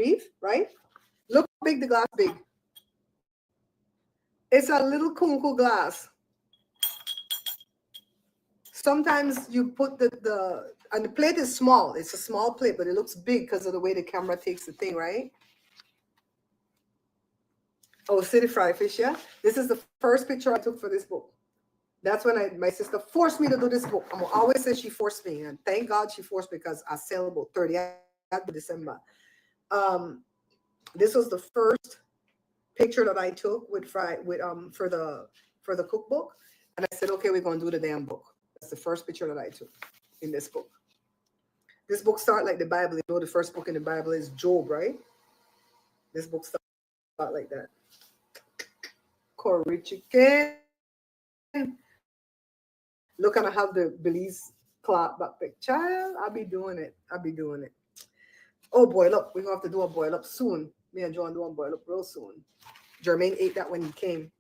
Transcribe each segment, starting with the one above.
beef, right? Look how big the glass big. It's a little kunku glass. Sometimes you put and the plate is small. It's a small plate, but it looks big because of the way the camera takes the thing, right? Oh, city fry fish, yeah? This is the first picture I took for this book. That's when my sister forced me to do this book. I'm always say she forced me, and thank God she forced me because I sell about 30 at December. This was the first picture that I took with for the cookbook, and I said, okay, we're gonna do the damn book. That's the first picture that I took in this book. This book starts like the Bible. You know, the first book in the Bible is Job, right? This book starts like that. Curry chicken. Look, and I have the Belize clock back pick. Child, I'll be doing it. Oh, boil up. We're going to have to do a boil up soon. Me and John do a boil up real soon. Jermaine ate that when he came.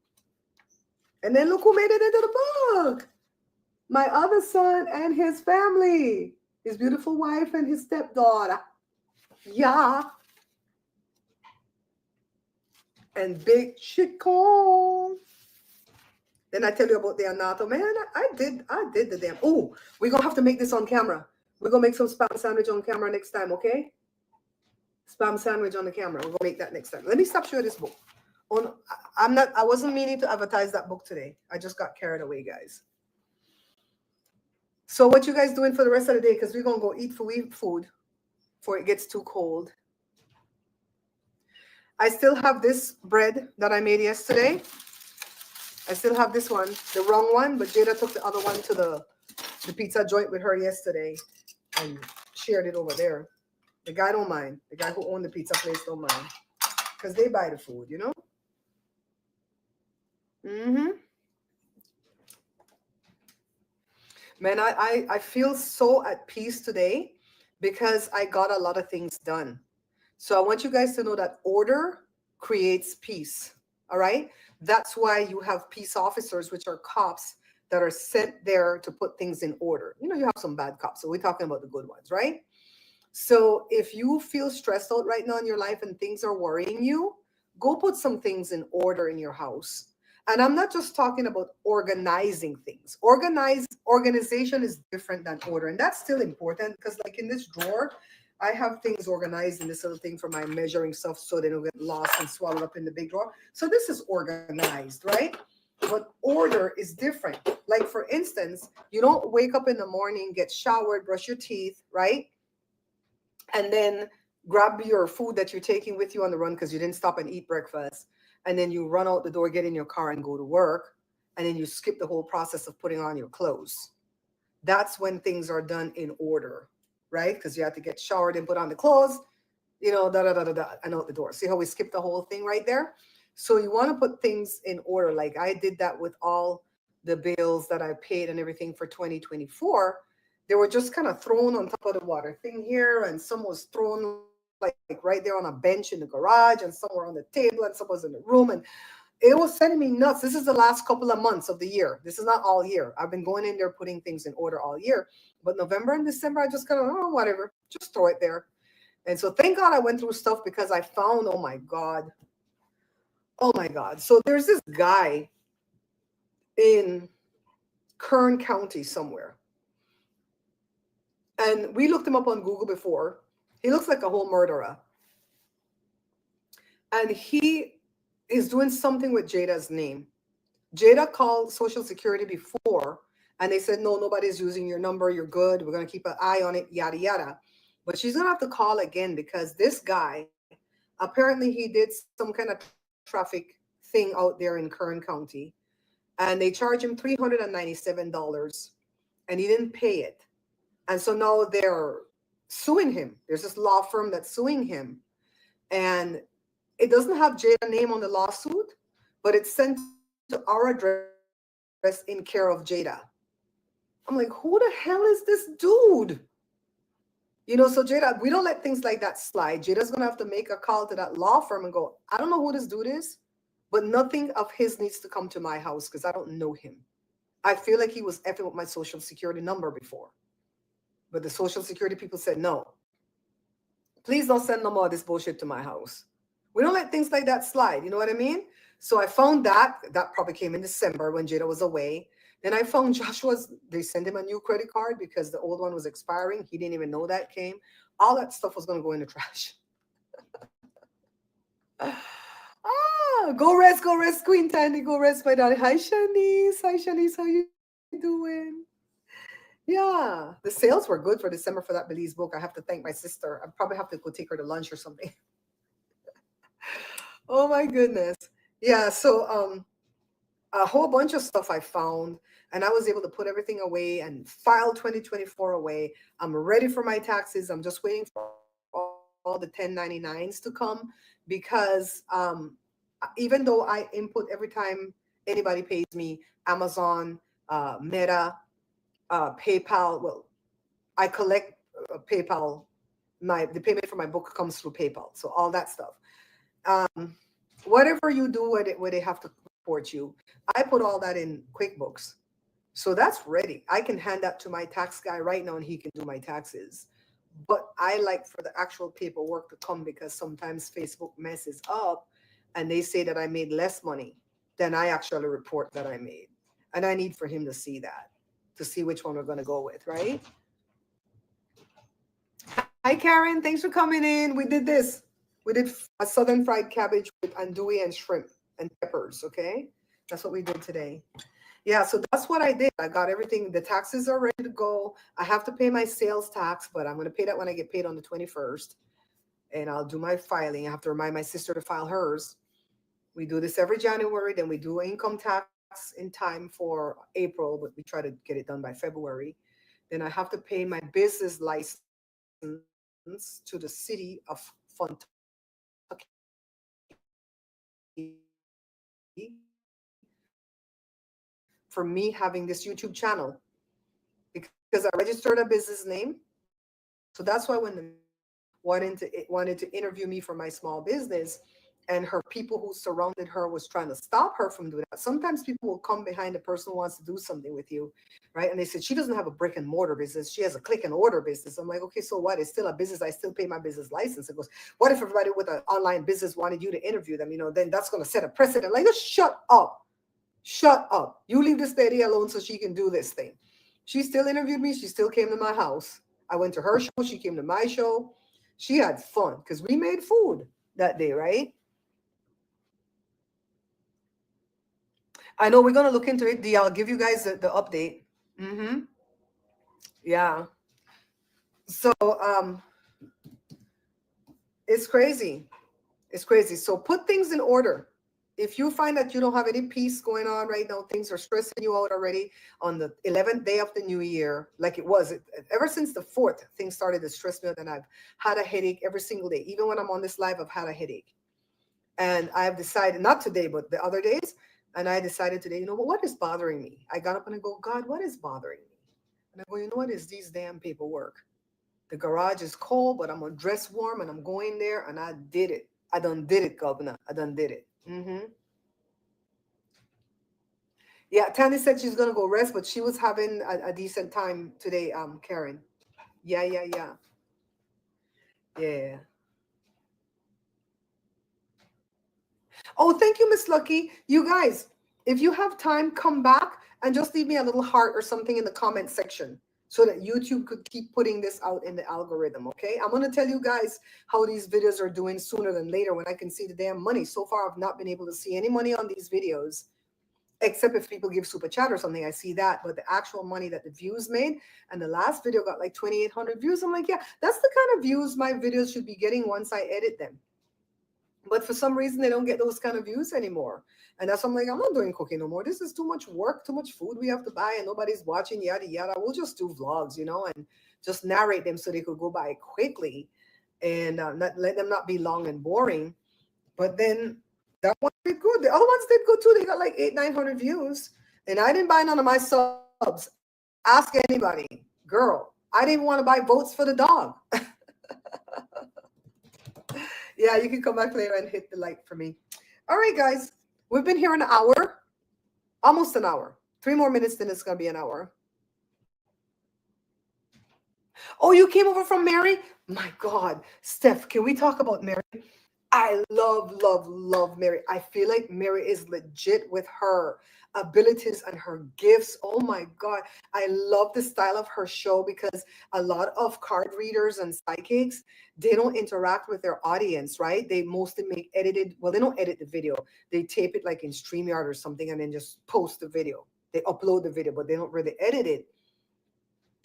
And then look who made it into the book. My other son and his family. His beautiful wife and his stepdaughter. Yeah. And big chicken. Then I tell you about the anato. Man, I did the damn. Oh, we're going to have to make this on camera. We're going to make some spam sandwich on camera next time, okay? Spam sandwich on the camera. We're going to make that next time. Let me stop showing this book. I wasn't meaning to advertise that book today. I just got carried away, guys. So what you guys doing for the rest of the day? Because we're going to go eat food before it gets too cold. I still have this bread that I made yesterday. I still have this one, the wrong one, but Jada took the other one to the pizza joint with her yesterday and shared it over there. The guy don't mind. The guy who owned the pizza place don't mind. Because they buy the food, you know? Man, I feel so at peace today because I got a lot of things done. So I want you guys to know that order creates peace. All right? That's why you have peace officers, which are cops that are sent there to put things in order. You know, you have some bad cops. So we're talking about the good ones, right? So if you feel stressed out right now in your life and things are worrying you, go put some things in order in your house. And I'm not just talking about organizing things. Organization is different than order. And that's still important because like in this drawer, I have things organized in this little thing for my measuring stuff so they don't get lost and swallowed up in the big drawer. So this is organized, right? But order is different. Like for instance, you don't wake up in the morning, get showered, brush your teeth, right? And then grab your food that you're taking with you on the run because you didn't stop and eat breakfast. And then you run out the door, get in your car and go to work. And then you skip the whole process of putting on your clothes. That's when things are done in order, right? Because you have to get showered and put on the clothes, you know, and out the door. See how we skipped the whole thing right there? So you want to put things in order. Like I did that with all the bills that I paid and everything for 2024. They were just kind of thrown on top of the water thing here, and some was thrown like right there on a bench in the garage, and some were on the table, and some was in the room, and it was sending me nuts. This is the last couple of months of the year. This is not all year. I've been going in there putting things in order all year, but November and December, I just kind of, oh, whatever, just throw it there. And so thank God I went through stuff because I found, oh my God. So there's this guy in Kern County somewhere. And we looked him up on Google before. He looks like a whole murderer. And he is doing something with Jada's name. Jada called Social Security before, and they said, no, nobody's using your number. You're good. We're going to keep an eye on it, yada, yada. But she's going to have to call again because this guy, apparently he did some kind of traffic thing out there in Kern County, and they charged him $397, and he didn't pay it. And so now they're suing him. There's this law firm that's suing him. And it doesn't have Jada's name on the lawsuit, but it's sent to our address in care of Jada. I'm like, who the hell is this dude? You know, so Jada, we don't let things like that slide. Jada's going to have to make a call to that law firm and go, I don't know who this dude is, but nothing of his needs to come to my house because I don't know him. I feel like he was effing with my Social Security number before. But the Social Security people said no. Please don't send no more of this bullshit to my house. We don't let things like that slide. You know what I mean? So I found that. That probably came in December when Jada was away. Then I found Joshua's, they sent him a new credit card because the old one was expiring. He didn't even know that came. All that stuff was going to go in the trash. Go rest, Queen Tandy. Go rest, my darling. Hi, Shanice. Hi, Shanice. How you doing? Yeah, the sales were good for December for that Belize book. I have to thank my sister. I probably have to go take her to lunch or something. Oh my goodness. Yeah, so a whole bunch of stuff I found, and I was able to put everything away and file 2024 away. I'm ready for my taxes. I'm just waiting for all the 1099s to come because even though I input every time anybody pays me, Amazon, Meta, PayPal, well, I collect PayPal. The payment for my book comes through PayPal. So all that stuff. Um, Whatever you do where they have to report you, I put all that in QuickBooks. So that's ready. I can hand that to my tax guy right now and he can do my taxes. But I like for the actual paperwork to come because sometimes Facebook messes up and they say that I made less money than I actually report that I made. And I need for him to see that, to see which one we're going to go with, right? Hi, Karen. Thanks for coming in. We did this. We did a southern fried cabbage with andouille and shrimp and peppers, okay? That's what we did today. Yeah, so that's what I did. I got everything. The taxes are ready to go. I have to pay my sales tax, but I'm going to pay that when I get paid on the 21st. And I'll do my filing. I have to remind my sister to file hers. We do this every January. Then we do income tax in time for April, but we try to get it done by February. Then I have to pay my business license to the city of Fontucky for me having this YouTube channel because I registered a business name. So that's why when the wanted to interview me for my small business, and her people who surrounded her was trying to stop her from doing that. Sometimes people will come behind the person who wants to do something with you, right? And they said she doesn't have a brick and mortar business; she has a click and order business. I'm like, okay, so what? It's still a business. I still pay my business license. It goes, what if everybody with an online business wanted you to interview them? Then that's going to set a precedent. Like, just shut up. Shut up. You leave this lady alone so she can do this thing. She still interviewed me. She still came to my house. I went to her show. She came to my show. She had fun because we made food that day, right? I know we're going to look into it. I'll give you guys the update. Mm-hmm. Yeah. So it's crazy. It's crazy. So put things in order. If you find that you don't have any peace going on right now, things are stressing you out already on the 11th day of the new year, like it was. Ever since the 4th, things started to stress me out, and I've had a headache every single day. Even when I'm on this live, I've had a headache. And I've decided, not today, but the other days, and I decided today, what is bothering me? I got up and I go, God, what is bothering me? And I go, you know what is these damn paperwork? The garage is cold, but I'm gonna dress warm and I'm going there, and I did it. I done did it, Governor. I done did it. Yeah, Tanny said she's gonna go rest, but she was having a decent time today, Karen. Yeah. Oh, thank you, Miss Lucky. You guys, if you have time, come back and just leave me a little heart or something in the comment section so that YouTube could keep putting this out in the algorithm, okay? I'm gonna tell you guys how these videos are doing sooner than later when I can see the damn money. So far, I've not been able to see any money on these videos, except if people give super chat or something, I see that. But the actual money that the views made, and the last video got like 2,800 views. I'm like, yeah, that's the kind of views my videos should be getting once I edit them. But for some reason, they don't get those kind of views anymore. And that's why I'm like, I'm not doing cooking no more. This is too much work, too much food we have to buy, and nobody's watching, yada, yada. We'll just do vlogs, and just narrate them so they could go by quickly and not let them not be long and boring. But then that one did good. The other ones did good too. They got like 900 views. And I didn't buy none of my subs. Ask anybody. Girl, I didn't even want to buy votes for the dog. Yeah, you can come back later and hit the like for me. All right, guys. We've been here an hour. Almost an hour. 3 more minutes, then it's going to be an hour. Oh, you came over from Mary? My God. Steph, can we talk about Mary? I love, love, love Mary. I feel like Mary is legit with her abilities and her gifts. Oh my God. I love the style of her show because a lot of card readers and psychics, they don't interact with their audience, right? They mostly make edited, well, they don't edit the video. They tape it like in StreamYard or something and then just post the video. They upload the video, but they don't really edit it.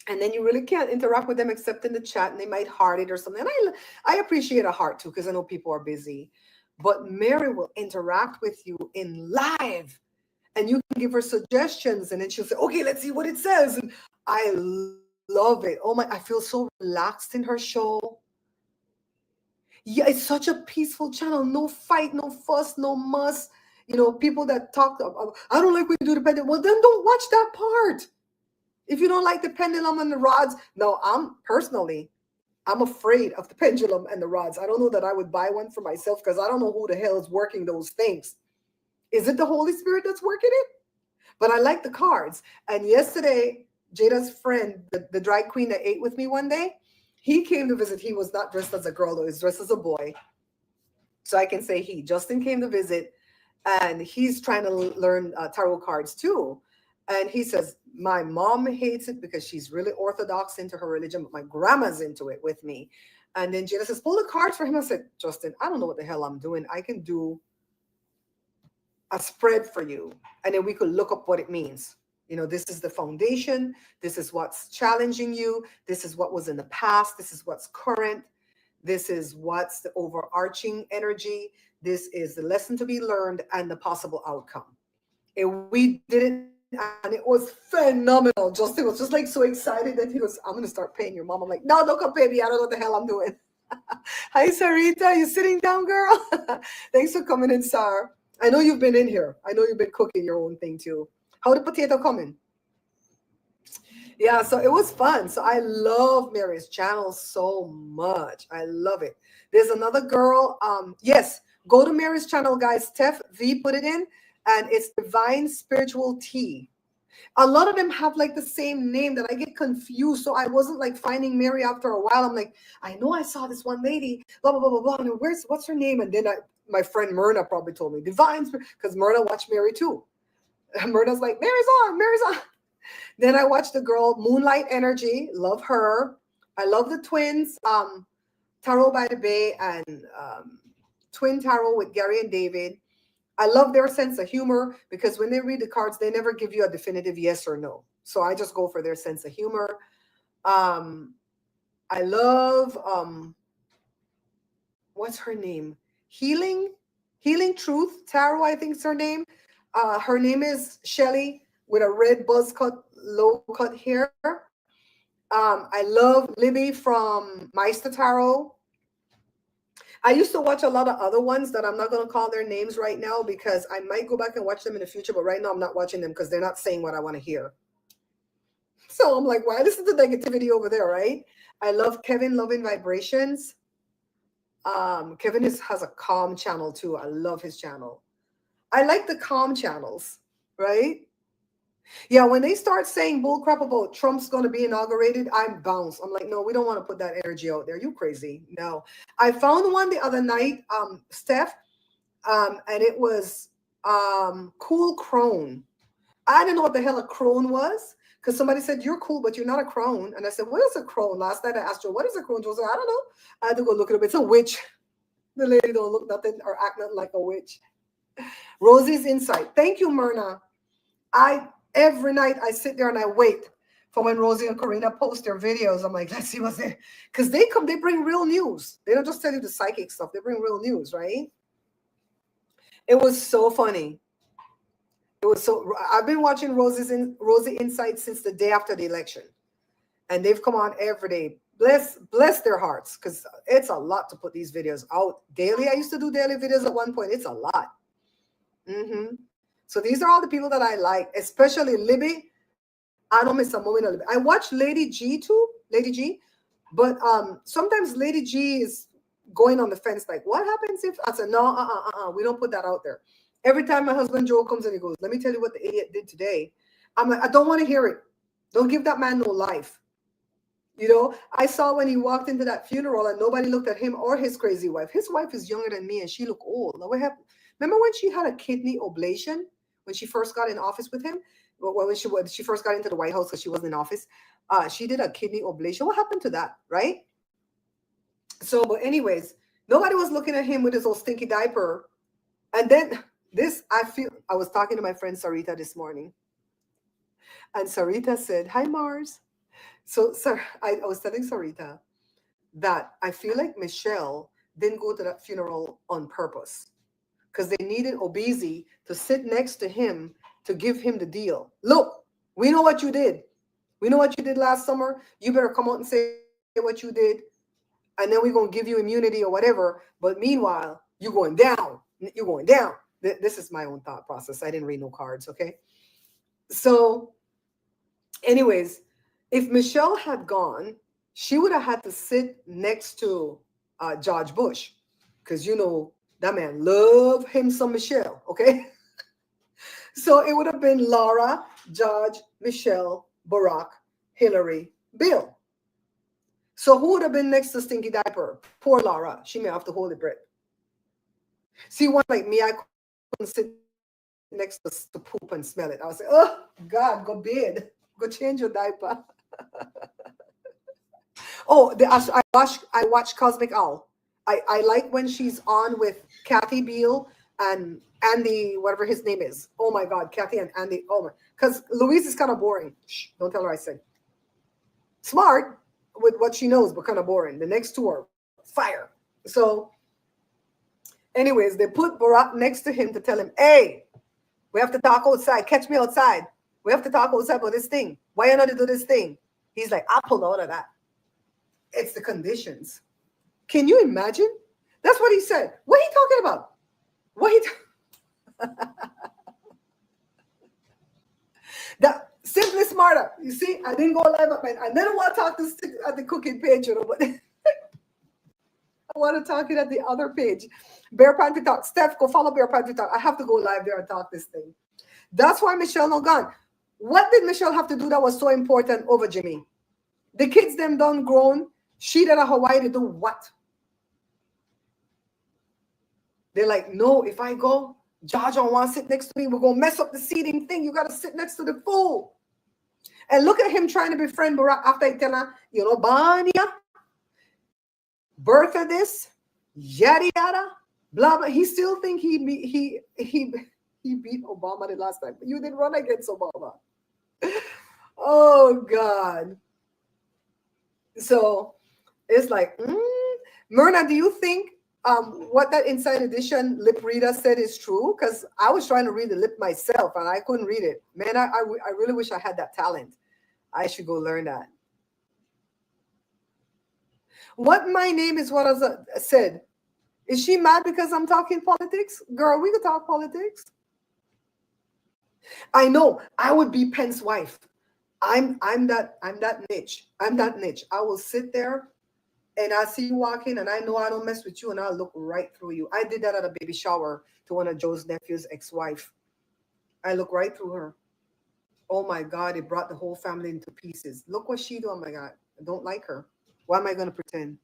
And then you really can't interact with them except in the chat, and they might heart it or something. And I appreciate a heart too because I know people are busy. But Mary will interact with you in live, and you can give her suggestions, and then she'll say, "Okay, let's see what it says." And I love it. Oh my, I feel so relaxed in her show. Yeah, it's such a peaceful channel. No fight, no fuss, no muss. You know, people that talk, I don't like when you do the pendulum. Well, then don't watch that part. If you don't like the pendulum and the rods, no, I'm afraid of the pendulum and the rods. I don't know that I would buy one for myself because I don't know who the hell is working those things. Is it the Holy Spirit that's working it? But I like the cards. And yesterday, Jada's friend, the drag queen that ate with me one day, he came to visit. He was not dressed as a girl, though. He was dressed as a boy. So I can say he. Justin came to visit, and he's trying to learn tarot cards too. And he says, my mom hates it because she's really orthodox into her religion, but my grandma's into it with me. And then Jada says, pull the cards for him. I said, Justin, I don't know what the hell I'm doing. I can do a spread for you. And then we could look up what it means. You know, this is the foundation. This is what's challenging you. This is what was in the past. This is what's current. This is what's the overarching energy. This is the lesson to be learned and the possible outcome. And we did it, and it was phenomenal. Justin was just like so excited that he was, I'm going to start paying your mom. I'm like, no, don't come pay me. I don't know what the hell I'm doing. Hi, Sarita. You sitting down, girl? Thanks for coming in, Sar. I know you've been in here. I know you've been cooking your own thing too. How the potato coming? Yeah, so it was fun. So I love Mary's channel so much. I love it. There's another girl. Yes, go to Mary's channel, guys. Steph V put it in, and it's Divine Spiritual Tea. A lot of them have like the same name that I get confused. So I wasn't like finding Mary after a while. I'm like, I know I saw this one lady, blah, blah, blah, blah, blah. And what's her name? And then my friend Myrna probably told me Divine, because Myrna watched Mary too. And Myrna's like, Mary's on, Mary's on. Then I watched the girl Moonlight Energy. Love her. I love the twins, Tarot by the Bay and Twin Tarot with Gary and David. I love their sense of humor because when they read the cards, they never give you a definitive yes or no. So I just go for their sense of humor. I love, what's her name? Healing Truth Tarot, I think is her name. Her name is Shelly with a red buzz cut, low cut hair. I love Libby from Meister Tarot. I used to watch a lot of other ones that I'm not going to call their names right now because I might go back and watch them in the future. But right now I'm not watching them because they're not saying what I want to hear. So I'm like, why listen to negativity over there, right? I love Kevin Loving Vibrations. Kevin has a calm channel too. I love his channel. I like the calm channels, right? Yeah, when they start saying bullcrap about Trump's going to be inaugurated, I'm bounced. I'm like, no, we don't want to put that energy out there. You crazy? No. I found one the other night, Steph, and it was cool crone. I didn't know what the hell a crone was because somebody said, you're cool, but you're not a crone. And I said, what is a crone? Last night I asked her, what is a crone? She was like, I don't know. I had to go look it up. It's a witch. The lady don't look nothing or act nothing like a witch. Rosie's Insight. Thank you, Myrna. Every night I sit there and I wait for when Rosie and Karina post their videos. I'm like, let's see what's there. Because they bring real news. They don't just tell you the psychic stuff. They bring real news, right? It was so funny. It was so, I've been watching Rosie Insight since the day after the election. And they've come on every day. Bless their hearts, because it's a lot to put these videos out daily. I used to do daily videos at one point. It's a lot. So these are all the people that I like, especially Libby. I don't miss a moment of Libby. I watch Lady G too, Lady G. But sometimes Lady G is going on the fence, like, what happens if I said, no, we don't put that out there. Every time my husband Joe comes in, he goes, let me tell you what the idiot did today. I'm like, I don't want to hear it. Don't give that man no life. You know, I saw when he walked into that funeral and nobody looked at him or his crazy wife. His wife is younger than me and she looked old. Now, what happened? Remember when she had a kidney ablation when she first got in office with him? Well, when she first got into the White House because she wasn't in office, she did a kidney ablation. What happened to that, right? So, but anyways, nobody was looking at him with his old stinky diaper. And then this, I was talking to my friend Sarita this morning, and Sarita said, "Hi, Mars." So, sir, I was telling Sarita that I feel like Michelle didn't go to that funeral on purpose because they needed Obese to sit next to him to give him the deal. Look, we know what you did. We know what you did last summer. You better come out and say what you did, and then we're going to give you immunity or whatever. But meanwhile, you're going down. You're going down. This is my own thought process. I didn't read no cards, okay? So, anyways, if Michelle had gone, she would have had to sit next to George Bush, because you know that man loved him some Michelle, okay? So it would have been Laura, George, Michelle, Barack, Hillary, Bill. So who would have been next to Stinky Diaper? Poor Laura. She may have to hold it breath. See, one like me, I couldn't sit next to poop and smell it. I was like, oh God, go bed. Go change your diaper. Oh, I watch Cosmic Owl. I like when she's on with Kathy Beale and Andy, whatever his name is. Oh my God, Kathy and Andy. Oh my, because Louise is kind of boring. Shh, don't tell her I said. Smart with what she knows, but kind of boring. The next two are fire. So, anyways, they put Barack next to him to tell him, hey, we have to talk outside. Catch me outside. We have to talk outside about this thing. Why you not to do this thing? He's like, I'll pull out of that. It's the conditions. Can you imagine? That's what he said. What are you talking about? What he that simply smarter. You see, I didn't go live up, man. I didn't want to talk this at the cooking page, you know, but I want to talk it at the other page. Bear Pantry Talk. Steph, go follow Bear Pantry Talk. I have to go live there and talk this thing. That's why Michelle not gone. What did Michelle have to do that was so important over Jimmy? The kids them done grown. She did a Hawaii to do what? They're like, no, if I go, George don't want to sit next to me. We're going to mess up the seating thing. You got to sit next to the fool. And look at him trying to befriend Barack after I tell her, you know, Bania, birth of this, yada, yada, blah, blah. He still think he beat Obama the last time. You didn't run against Obama. Oh, God. So it's like, Myrna, do you think what that Inside Edition lip reader said is true? Because I was trying to read the lip myself and I couldn't read it. Man, I really wish I had that talent. I should go learn that. What my name is what I said. Is she mad because I'm talking politics? Girl, we could talk politics. I know. I would be Pence's wife. I'm that niche. I'm that niche. I will sit there and I see you walking and I know I don't mess with you and I'll look right through you. I did that at a baby shower to one of Joe's nephew's ex-wife. I look right through her. Oh my God, it brought the whole family into pieces. Look what she do. Oh my God, I don't like her. Why am I going to pretend?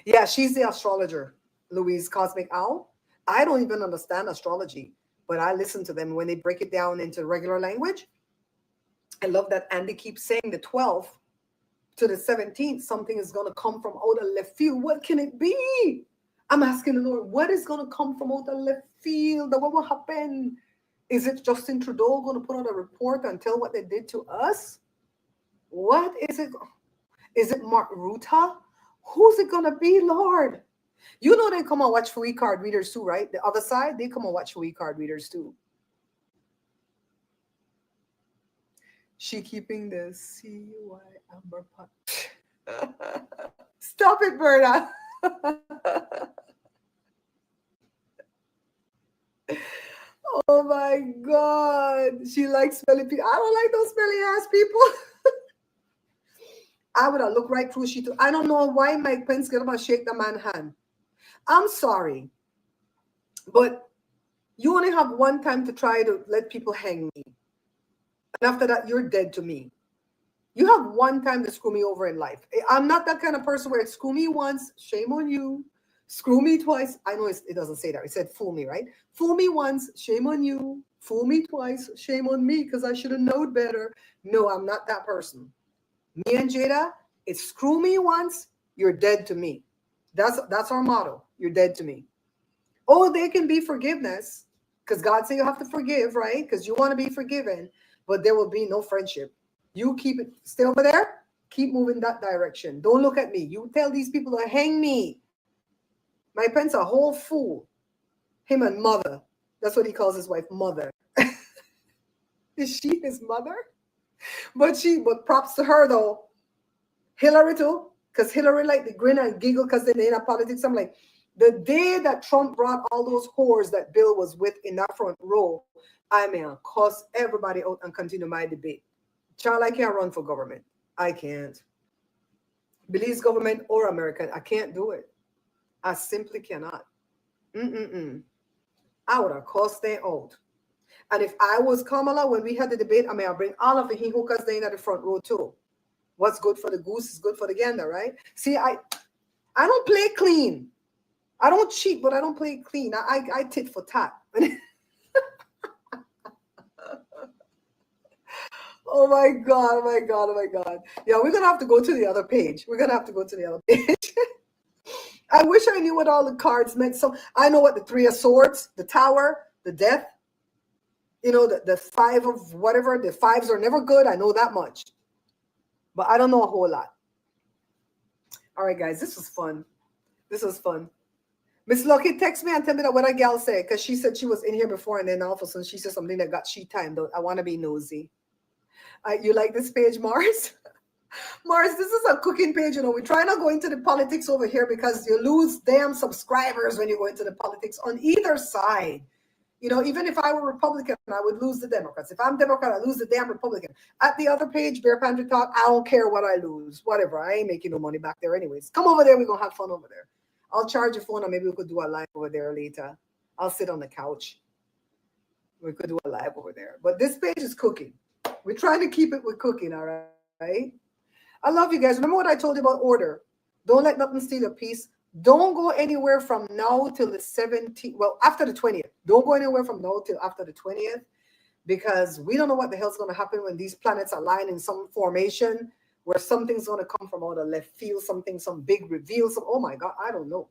Yeah, she's the astrologer, Louise Cosmic Owl. I don't even understand astrology, but I listen to them when they break it down into regular language. I love that Andy keeps saying the 12th to the 17th, something is going to come from out of left field. What can it be? I'm asking the Lord, what is going to come from out of left field? What will happen? Is it Justin Trudeau going to put out a report and tell what they did to us? What is it? Is it Mark Ruta? Who's it going to be, Lord? You know they come and watch for card readers too, right? The other side, they come and watch for card readers too. She keeping the CY Amber pot. Stop it, Berta. Oh my God. She likes smelly people. I don't like those smelly ass people. I would have looked right through she too. I don't know why Mike Pence get up and shake the man's hand. I'm sorry, but you only have one time to try to let people hang me. after that, you're dead to me. You have one time to screw me over in life. I'm not that kind of person where it's screw me once, shame on you. Screw me twice. I know it doesn't say that. It said fool me, right? Fool me once, shame on you. Fool me twice, shame on me because I should have known better. No, I'm not that person. Me and Jada, it's screw me once, you're dead to me. That's our motto. You're dead to me. Oh, there can be forgiveness because God said you have to forgive, right? Because you want to be forgiven, but there will be no friendship. You keep it, stay over there, keep moving that direction. Don't look at me. You tell these people to hang me. My pen's a whole fool. Him and mother. That's what he calls his wife, mother. Is she his mother? But props to her though. Hillary too, because Hillary like the grin and giggle because they're in politics. I'm like, the day that Trump brought all those whores that Bill was with in that front row, I may cuss everybody out and continue my debate. Child, I can't run for government. I can't. Belize government or American, I can't do it. I simply cannot. I would have cussed them out. And if I was Kamala when we had the debate, I mean, I'll bring all of the he-hookers in at the front row too. What's good for the goose is good for the gander, right? See, I don't play clean. I don't cheat, but I don't play clean. I tit for tat. Oh my God, oh my God, oh my God. Yeah, we're going to have to go to the other page. I wish I knew what all the cards meant. So I know what the Three of Swords, the Tower, the Death, you know, the Five of whatever. The fives are never good. I know that much. But I don't know a whole lot. All right, guys, this was fun. Miss Lucky, text me and tell me that what a gal said, because she said she was in here before, and then all of a sudden she said something that got she timed out. I want to be nosy. You like this page, Mars? Mars, this is a cooking page. You know, we try not go into the politics over here because you lose damn subscribers when you go into the politics on either side. You know, even if I were Republican, I would lose the Democrats. If I'm Democrat, I lose the damn Republican. At the other page, Bear Pantry Talk, I don't care what I lose. Whatever. I ain't making no money back there anyways. Come over there. We're going to have fun over there. I'll charge your phone, or maybe we could do a live over there later. I'll sit on the couch. We could do a live over there. But this page is cooking. We're trying to keep it with cooking, all right? I love you guys. Remember what I told you about order. Don't let nothing steal your peace. Don't go anywhere from now till the 17th. Well, after the 20th. Don't go anywhere from now till after the 20th, because we don't know what the hell's going to happen when these planets align in some formation where something's going to come from out of left field, some big reveal. Oh my God, I don't know.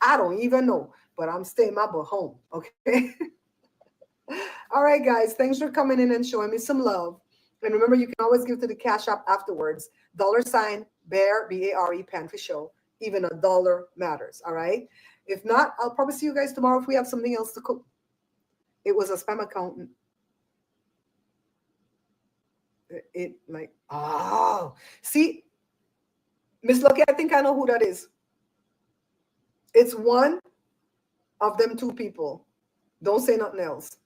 I don't even know, but I'm staying my butt home, okay? All right, guys, thanks for coming in and showing me some love. And remember, you can always give to the Cash App afterwards. $ Bear, B-A-R-E, Pantry Show. Even $1 matters, all right? If not, I'll probably see you guys tomorrow if we have something else to cook. It was a spam account. See, Miss Lucky, I think I know who that is. It's one of them two people. Don't say nothing else.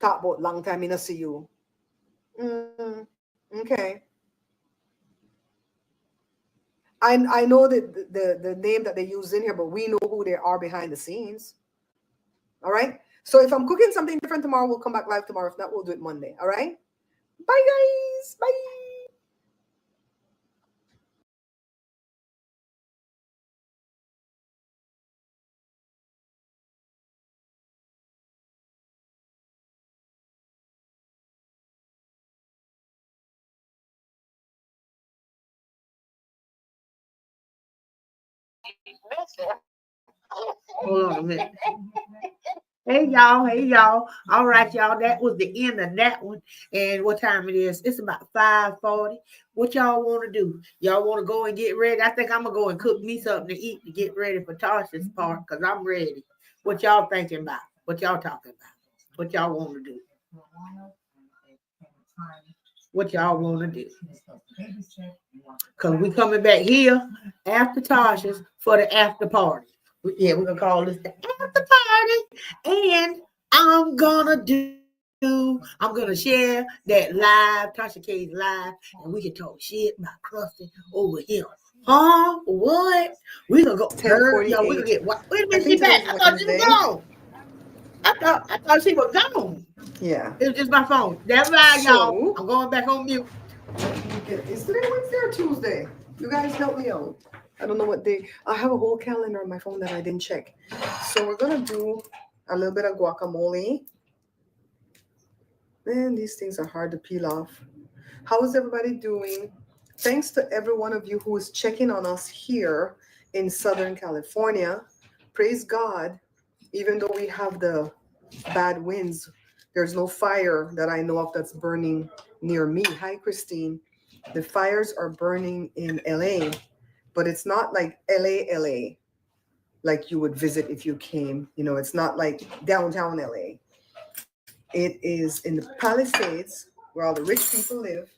Talk about long time I see you. Okay. I know the name that they use in here, but we know who they are behind the scenes. All right. So if I'm cooking something different tomorrow, we'll come back live tomorrow. If not, we'll do it Monday. All right. Bye, guys. Bye. Hold on a minute. Hey y'all. All right, y'all. That was the end of that one. And what time it is? It's about 5:40. What y'all want to do? Y'all want to go and get ready? I think I'm gonna go and cook me something to eat to get ready for Tasha's part, because I'm ready. What y'all thinking about? What y'all talking about? What y'all want to do? What y'all want to do? Because we coming back here after Tasha's for the after party. Yeah, we're gonna call this the after party. And I'm gonna share that live, Tasha K's live, and we can talk shit about Krusty over here. Huh? What? We gonna go. Y'all, we gonna get what? Wait a minute, she back. I thought you was gone. I thought she was gone. Yeah. It was just my phone. That's right, y'all. So, I'm going back on mute. is today Wednesday or Tuesday? You guys help me out. I don't know what day. I have a whole calendar on my phone that I didn't check. So we're gonna do a little bit of guacamole. Man, these things are hard to peel off. How is everybody doing? Thanks to every one of you who is checking on us here in Southern California. Praise God, even though we have the bad winds, there's no fire that I know of that's burning near me. Hi, Christine. The fires are burning in LA, but it's not like LA, like you would visit if you came. You know, it's not like downtown LA. It is in the Palisades where all the rich people live.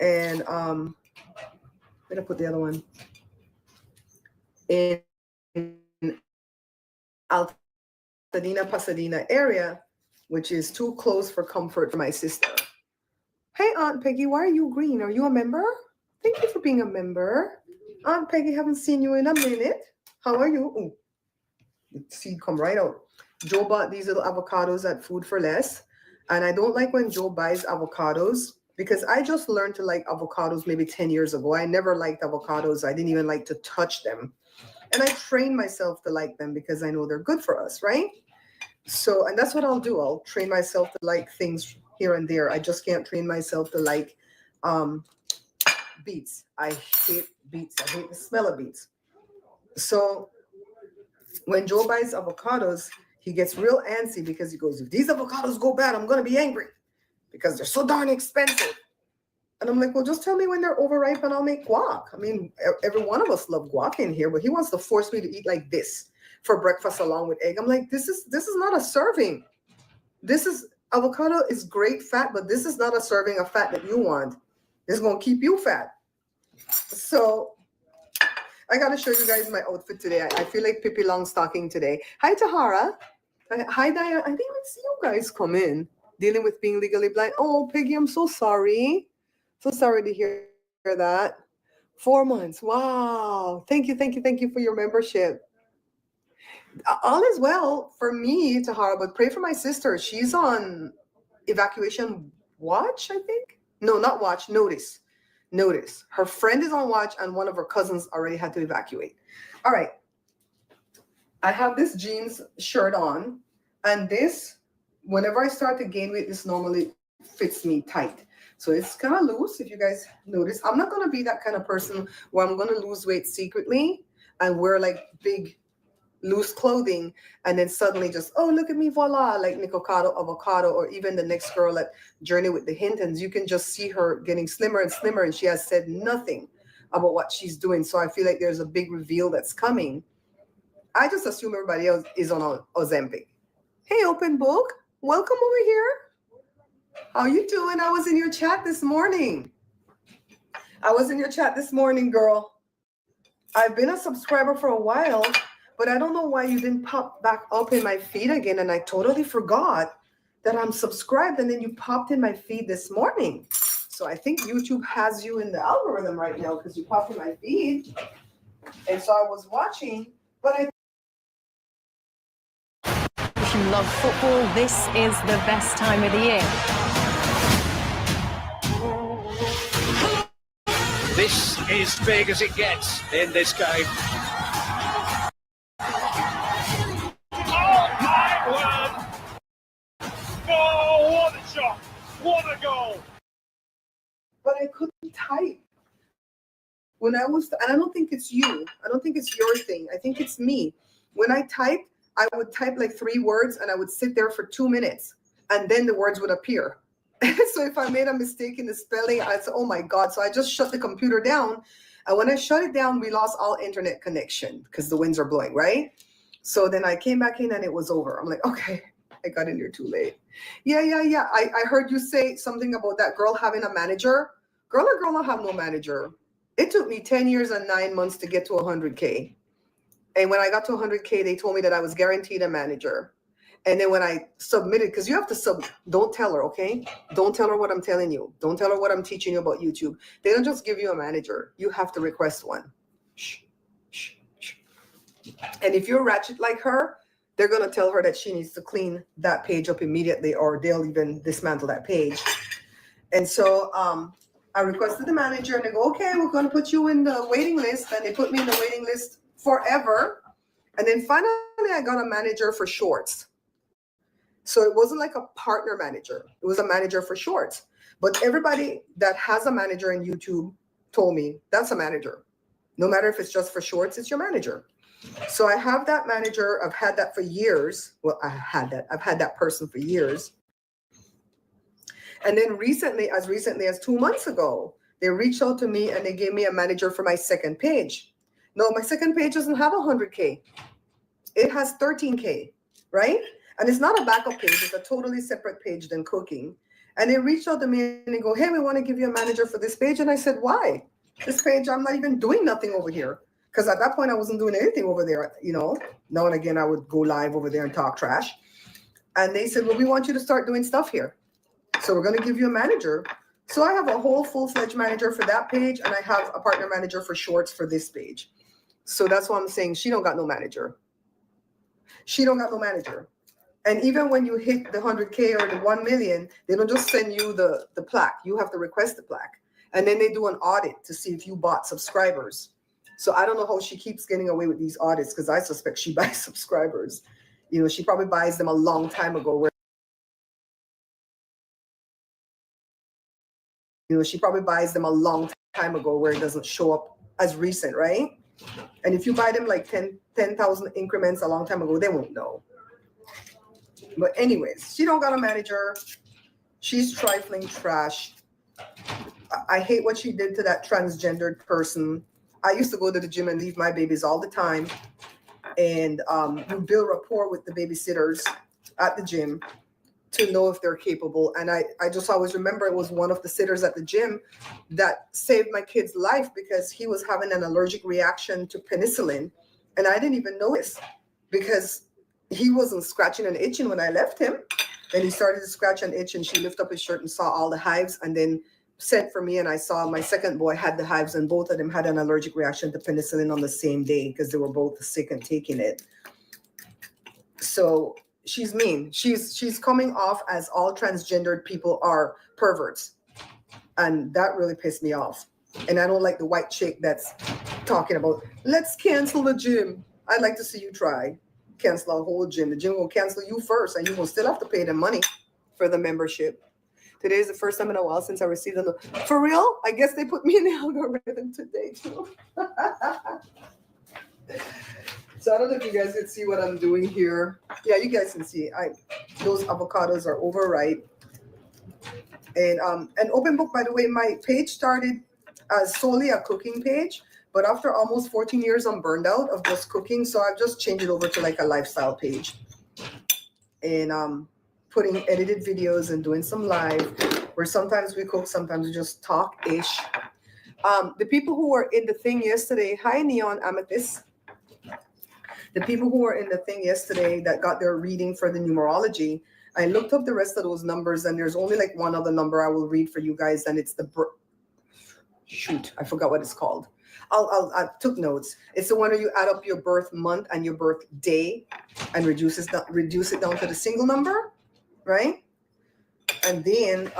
And where did I put the other one? In Altadena, Pasadena area, which is too close for comfort for my sister. Hey, Aunt Peggy, why are you green? Are you a member? Thank you for being a member. Aunt Peggy, haven't seen you in a minute. How are you? Ooh, the seed come right out. Joe bought these little avocados at Food for Less. And I don't like when Joe buys avocados because I just learned to like avocados maybe 10 years ago. I never liked avocados. I didn't even like to touch them. And I trained myself to like them because I know they're good for us, right? So, and that's what I'll do. I'll train myself to like things here and there. I just can't train myself to like beets. I hate beets. I hate the smell of beets. So when Joe buys avocados, he gets real antsy because he goes, if these avocados go bad, I'm going to be angry because they're so darn expensive. And I'm like, well, just tell me when they're overripe and I'll make guac. I mean, every one of us love guac in here, but he wants to force me to eat like this for breakfast along with egg. I'm like, this is not a serving. This is avocado is great fat, but this is not a serving of fat that you want. It's going to keep you fat. So I got to show you guys my outfit today. I feel like Pippi Longstocking today. Hi, Tahara. Hi, Diane. I didn't even see you guys come in. Dealing with being legally blind. Oh, Peggy, I'm so sorry. So sorry to hear that. 4 months. Wow. Thank you for your membership. All is well for me, Tahara, but pray for my sister. She's on evacuation watch, I think. No, not watch, notice. Notice. Her friend is on watch and one of her cousins already had to evacuate. All right. I have this jeans shirt on, and this, whenever I start to gain weight, this normally fits me tight. So it's kind of loose, if you guys notice. I'm not going to be that kind of person where I'm going to lose weight secretly and wear like big loose clothing and then suddenly just, oh, look at me, voila, like Nicocado Avocado, or even the next girl at Journey with the Hintons. You can just see her getting slimmer and slimmer, and she has said nothing about what she's doing. So I feel like there's a big reveal that's coming. I just assume everybody else is on Ozempic. Hey, Open Book, welcome over here. How you doing? I was in your chat this morning. Girl. I've been a subscriber for a while, but I don't know why you didn't pop back up in my feed again. And I totally forgot that I'm subscribed. And then you popped in my feed this morning. So I think YouTube has you in the algorithm right now because you popped in my feed. And so I was watching, but If you love football, this is the best time of the year. This is big as it gets in this game. Oh my word! Oh, what a shot! What a goal! But I couldn't type. When I was, and I don't think it's you. I don't think it's your thing. I think it's me. When I type, I would type like 3 words and I would sit there for 2 minutes and then the words would appear. So if I made a mistake in the spelling, I'd say, oh my God. So I just shut the computer down. And when I shut it down, we lost all internet connection because the winds are blowing, right? So then I came back in and it was over. I'm like, okay, I got in here too late. Yeah. I heard you say something about that girl having a manager. Girl don't have no manager. It took me 10 years and 9 months to get to 100K. And when I got to 100K, they told me that I was guaranteed a manager. And then when I submitted, because you have to don't tell her, okay? Don't tell her what I'm telling you. Don't tell her what I'm teaching you about YouTube. They don't just give you a manager. You have to request one. Shh. And if you're ratchet like her, they're going to tell her that she needs to clean that page up immediately, or they'll even dismantle that page. And so I requested the manager, and they go, okay, we're going to put you in the waiting list. And they put me in the waiting list forever. And then finally I got a manager for shorts. So it wasn't like a partner manager. It was a manager for shorts. But everybody that has a manager in YouTube told me that's a manager. No matter if it's just for shorts, it's your manager. So I have that manager. I've had that for years. Well, I've had that person for years. And then recently as 2 months ago, they reached out to me and they gave me a manager for my second page. No, my second page doesn't have 100K. It has 13K, right? And it's not a backup page. It's a totally separate page than cooking. And they reached out to me and they go, hey, we want to give you a manager for this page. And I said, why? This page, I'm not even doing nothing over here. Because at that point, I wasn't doing anything over there. You know, now and again, I would go live over there and talk trash. And they said, well, we want you to start doing stuff here. So we're going to give you a manager. So I have a whole full-fledged manager for that page. And I have a partner manager for shorts for this page. So that's why I'm saying she don't got no manager. She don't got no manager. And even when you hit the 100K or the 1 million, they don't just send you the plaque. You have to request the plaque. And then they do an audit to see if you bought subscribers. So I don't know how she keeps getting away with these audits, because I suspect she buys subscribers. You know, she probably buys them a long time ago. Where it doesn't show up as recent, right? And if you buy them like 10,000 increments a long time ago, they won't know. But anyways, she don't got a manager. She's trifling trash. I hate what she did to that transgendered person. I used to go to the gym and leave my babies all the time. And you build rapport with the babysitters at the gym to know if they're capable. And I just always remember it was one of the sitters at the gym that saved my kid's life because he was having an allergic reaction to penicillin. And I didn't even notice because he wasn't scratching and itching when I left him. And he started to scratch and itch, and she lifted up his shirt and saw all the hives and then sent for me. And I saw my second boy had the hives, and both of them had an allergic reaction to penicillin on the same day because they were both sick and taking it. So she's mean. She's coming off as all transgendered people are perverts. And that really pissed me off. And I don't like the white chick that's talking about, let's cancel the gym. I'd like to see you try. Cancel a whole gym. The gym will cancel you first, and you will still have to pay them money for the membership. Today is the first time in a while since I received a for real. I guess they put me in the algorithm today too. So I don't know if you guys can see what I'm doing here. Yeah, you guys can see. Those avocados are overripe. And an open book, by the way, my page started as solely a cooking page. But after almost 14 years, I'm burned out of just cooking. So I've just changed it over to like a lifestyle page. And putting edited videos and doing some live where sometimes we cook, sometimes we just talk-ish. The people who were in the thing yesterday, hi, Neon Amethyst. The people who were in the thing yesterday that got their reading for the numerology, I looked up the rest of those numbers, and there's only like one other number I will read for you guys, and it's the shoot, I forgot what it's called. I took notes. It's the one where you add up your birth month and your birth day and reduce it down to the single number, right? And then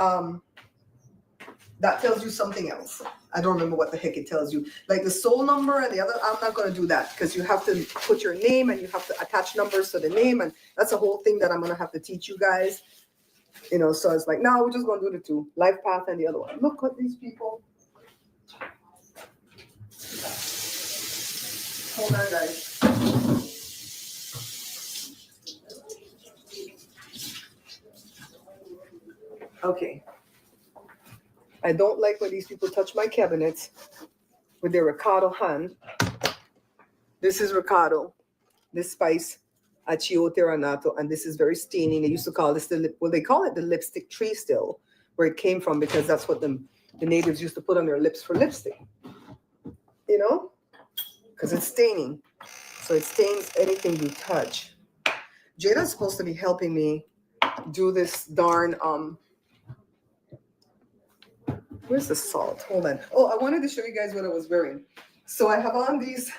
that tells you something else. I don't remember what the heck it tells you. Like the soul number and the other, I'm not going to do that because you have to put your name and you have to attach numbers to the name. And that's a whole thing that I'm going to have to teach you guys. You know, so it's like, no, we're just going to do the two. Life path and the other one. Look at these people. Hold on, guys. Okay. I don't like when these people touch my cabinets with their Ricardo hand. This is Ricardo. This spice, Achiote Ranato, and this is very staining. They used to call this they call it the lipstick tree still, where it came from, because that's what the natives used to put on their lips for lipstick. You know? Because it's staining. So it stains anything you touch. Jada's supposed to be helping me do this darn, where's the salt? Hold on. Oh, I wanted to show you guys what I was wearing. So I have on these,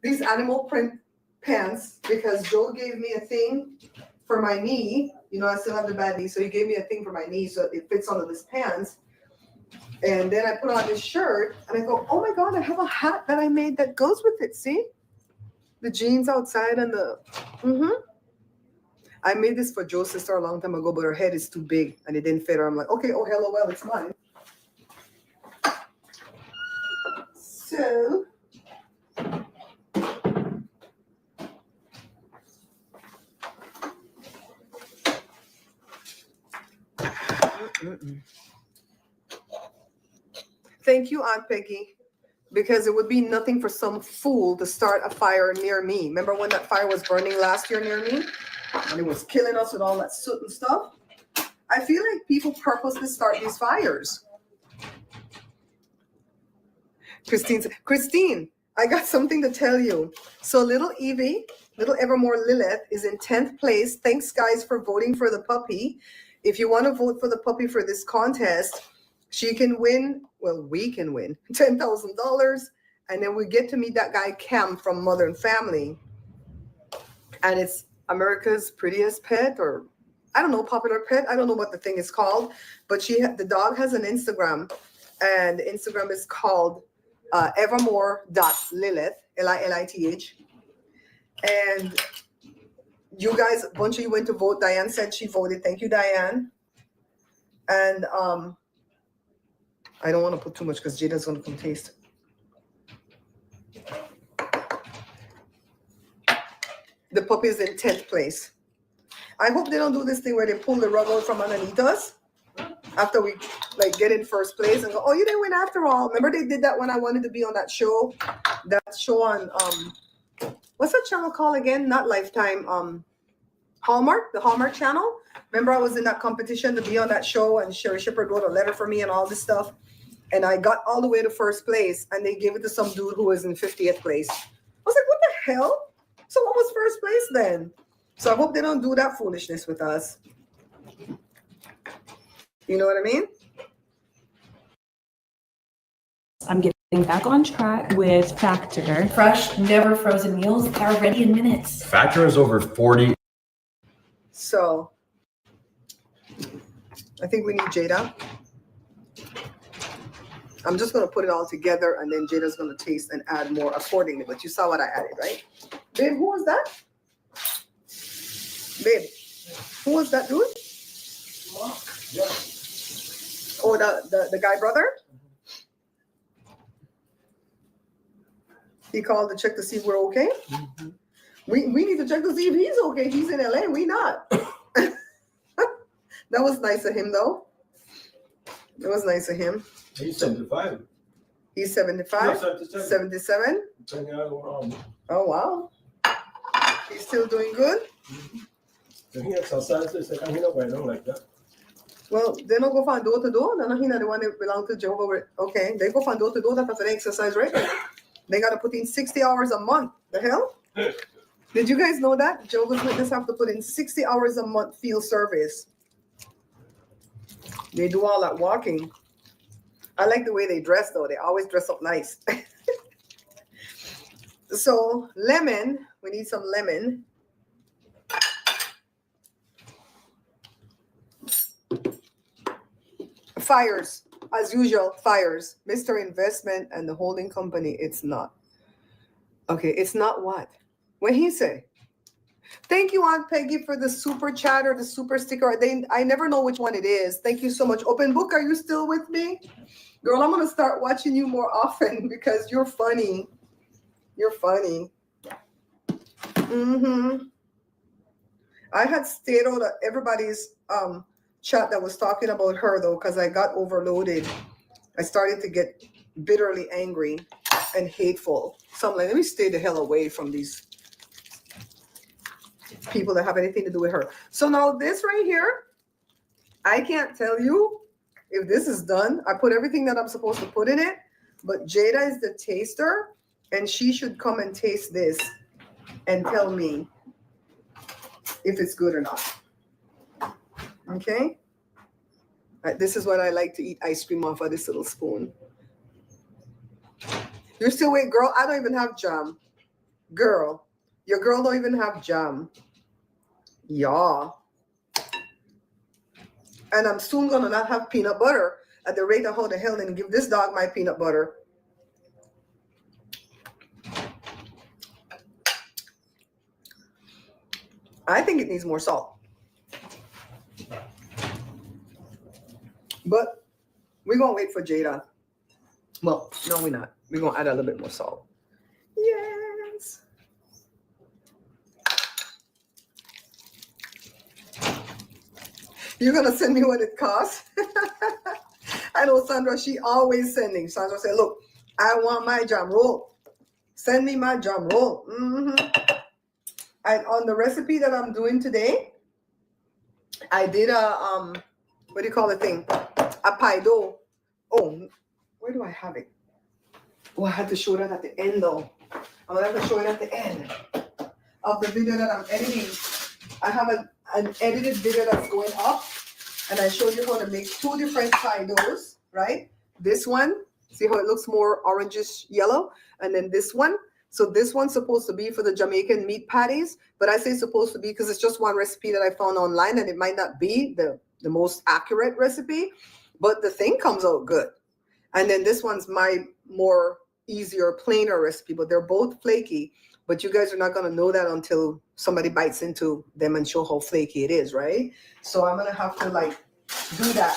these animal print pants because Joe gave me a thing for my knee. You know, I still have the bad knee, so he gave me a thing for my knee so it fits under this pants. And then I put on this shirt and I go, oh my God, I have a hat that I made that goes with it. See? The jeans outside and the I made this for Joe's sister a long time ago, but her head is too big and it didn't fit her. I'm like, okay, oh hello, well, it's mine. So thank you, Aunt Peggy, because it would be nothing for some fool to start a fire near me. Remember when that fire was burning last year near me? And it was killing us with all that soot and stuff? I feel like people purposely start these fires. Christine, I got something to tell you. So little Evie, little Evermore Lilith is in 10th place. Thanks, guys, for voting for the puppy. If you want to vote for the puppy for this contest, she can win, well, we can win $10,000. And then we get to meet that guy, Cam, from Mother and Family. And it's America's prettiest pet, or I don't know, popular pet. I don't know what the thing is called. But the dog has an Instagram. And the Instagram is called evermore.lilith, Lilith. And you guys, a bunch of you went to vote. Diane said she voted. Thank you, Diane. And I don't want to put too much because Jada's going to come taste. The puppy is in 10th place. I hope they don't do this thing where they pull the rug out from underneath us after we like get in first place and go, oh, you didn't win after all. Remember they did that when I wanted to be on that show on what's that channel called again? Not Lifetime, Hallmark, the Hallmark channel. Remember I was in that competition to be on that show and Sherry Shepard wrote a letter for me and all this stuff. And I got all the way to first place and they gave it to some dude who was in 50th place. I was like, what the hell? So what was first place then? So I hope they don't do that foolishness with us. You know what I mean? I'm getting back on track with Factor. Fresh, never frozen meals are ready in minutes. Factor is over 40. So I think we need Jada. I'm just going to put it all together and then Jada's going to taste and add more accordingly. But you saw what I added, right? Babe, who was that? Babe, who was that dude? Yeah. Oh, the guy brother? He called to check to see if we're okay? Mm-hmm. We need to check to see if he's okay. He's in LA, we not. That was nice of him, though. That was nice of him. He's 75. He's 75? No, 77? Oh, wow. He's still doing good? Mm-hmm. He exercises. I mean, I don't like that. Well, they don't go from door to door. They're not the one that belong to Jehovah. Okay, they go from door to door. That's an exercise, right? They got to put in 60 hours a month. The hell? Did you guys know that? Jehovah's Witnesses have to put in 60 hours a month field service. They do all that walking. I like the way they dress, though. They always dress up nice. So, lemon. We need some lemon. Fires. As usual, fires. Mr. Investment and the holding company, it's not. Okay, it's not what? What he say? Thank you, Aunt Peggy, for the super chat or the super sticker. I never know which one it is. Thank you so much. Open Book, are you still with me? Girl, I'm going to start watching you more often because you're funny. You're funny. I had stayed out of everybody's chat that was talking about her, though, because I got overloaded. I started to get bitterly angry and hateful. So I'm like, let me stay the hell away from these people that have anything to do with her. So now this right here, I can't tell you if this is done. I put everything that I'm supposed to put in it, but Jada is the taster, and she should come and taste this and tell me if it's good or not. Okay? This is what I like to eat ice cream off of this little spoon. You're still waiting, girl? I don't even have jam. Girl, Your girl don't even have jam. Yeah. And I'm soon gonna not have peanut butter at the rate of how the hell and give this dog my peanut butter. I think it needs more salt. But we're gonna wait for Jada. Well, no, we're not. We're gonna add a little bit more salt. Yes. You're gonna send me what it costs? I know Sandra, she always sending. Sandra said, look, I want my jam roll. Send me my jam roll. And on the recipe that I'm doing today, I did a what do you call the thing? A pie dough. Oh, where do I have it? Oh, I had to show that at the end though. I'm gonna have to show it at the end of the video that I'm editing. I have an edited video that's going up, and I showed you how to make two different pie doughs, right? This one, see how it looks more orangish yellow, and then this one. So this one's supposed to be for the Jamaican meat patties, but I say supposed to be because it's just one recipe that I found online, and it might not be the most accurate recipe, but the thing comes out good. And then this one's my more easier, plainer recipe, but they're both flaky. But you guys are not going to know that until somebody bites into them and show how flaky it is, right? So I'm going to have to like do that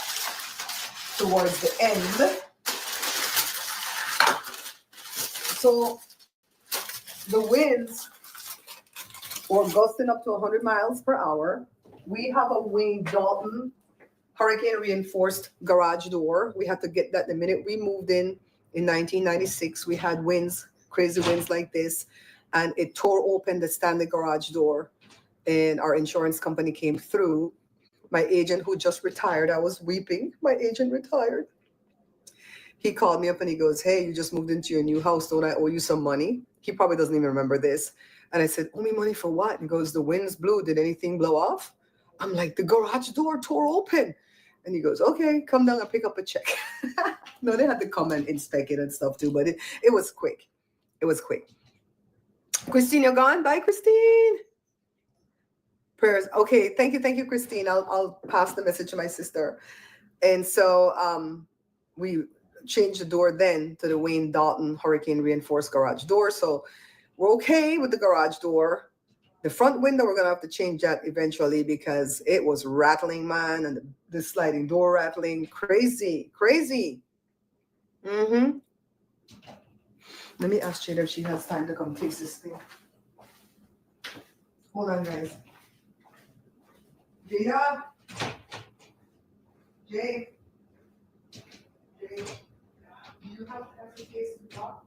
towards the end. So the winds were gusting up to 100 miles per hour. We have a Wayne Dalton hurricane reinforced garage door. We had to get that the minute we moved in 1996. We had winds, crazy winds like this, and it tore open the standard garage door, and our insurance company came through. My agent, who just retired, I was weeping. My agent retired. He called me up and he goes, hey, you just moved into your new house. Don't I owe you some money? He probably doesn't even remember this. And I said, owe me money for what? And he goes, the winds blew. Did anything blow off? I'm like, the garage door tore open. And he goes, okay, come down and pick up a check. No, they had to come and inspect it and stuff too, but it was quick. It was quick. Christine, you're gone? Bye, Christine. Prayers. Okay, thank you, Christine. I'll pass the message to my sister. And so we changed the door then to the Wayne Dalton hurricane reinforced garage door. So we're okay with the garage door. The front window, we're gonna have to change that eventually because it was rattling, man, and the sliding door rattling, crazy. Let me ask Jada if she has time to come fix this thing. Hold on, guys. Jada? Jay? Do you have every case to talk?